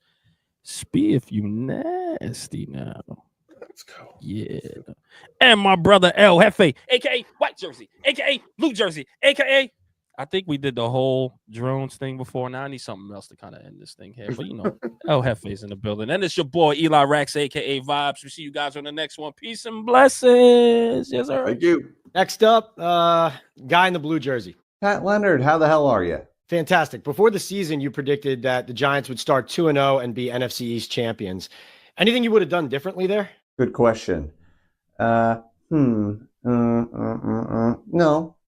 Speak if you nasty now. Let's go. Yeah. And my brother El Jefe, aka White Jersey, aka Blue Jersey, aka I think we did the whole drones thing before. Now I need something else to kind of end this thing here. But El Jefe's in the building. And it's your boy Eli Rax, aka Vibes. We see you guys on the next one. Peace and blessings. Yes, sir. Thank you. Next up, guy in the blue jersey. Pat Leonard, how the hell are you? Fantastic. Before the season, you predicted that the Giants would start 2-0 and be NFC East champions. Anything you would have done differently there? Good question. No.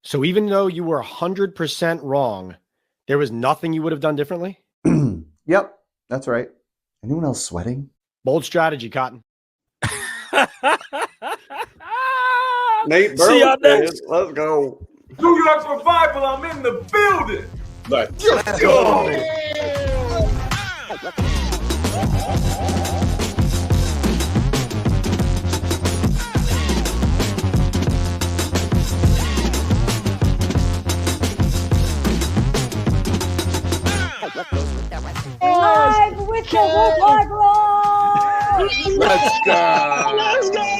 So even though you were 100% wrong, There was nothing you would have done differently? Yep, that's right. Anyone else sweating? Bold strategy, Cotton. Nate See y'all Burleson, next. let's go. New York Revival, I'm in the building. Let's go. Live with the Woodward Roar! Let's go.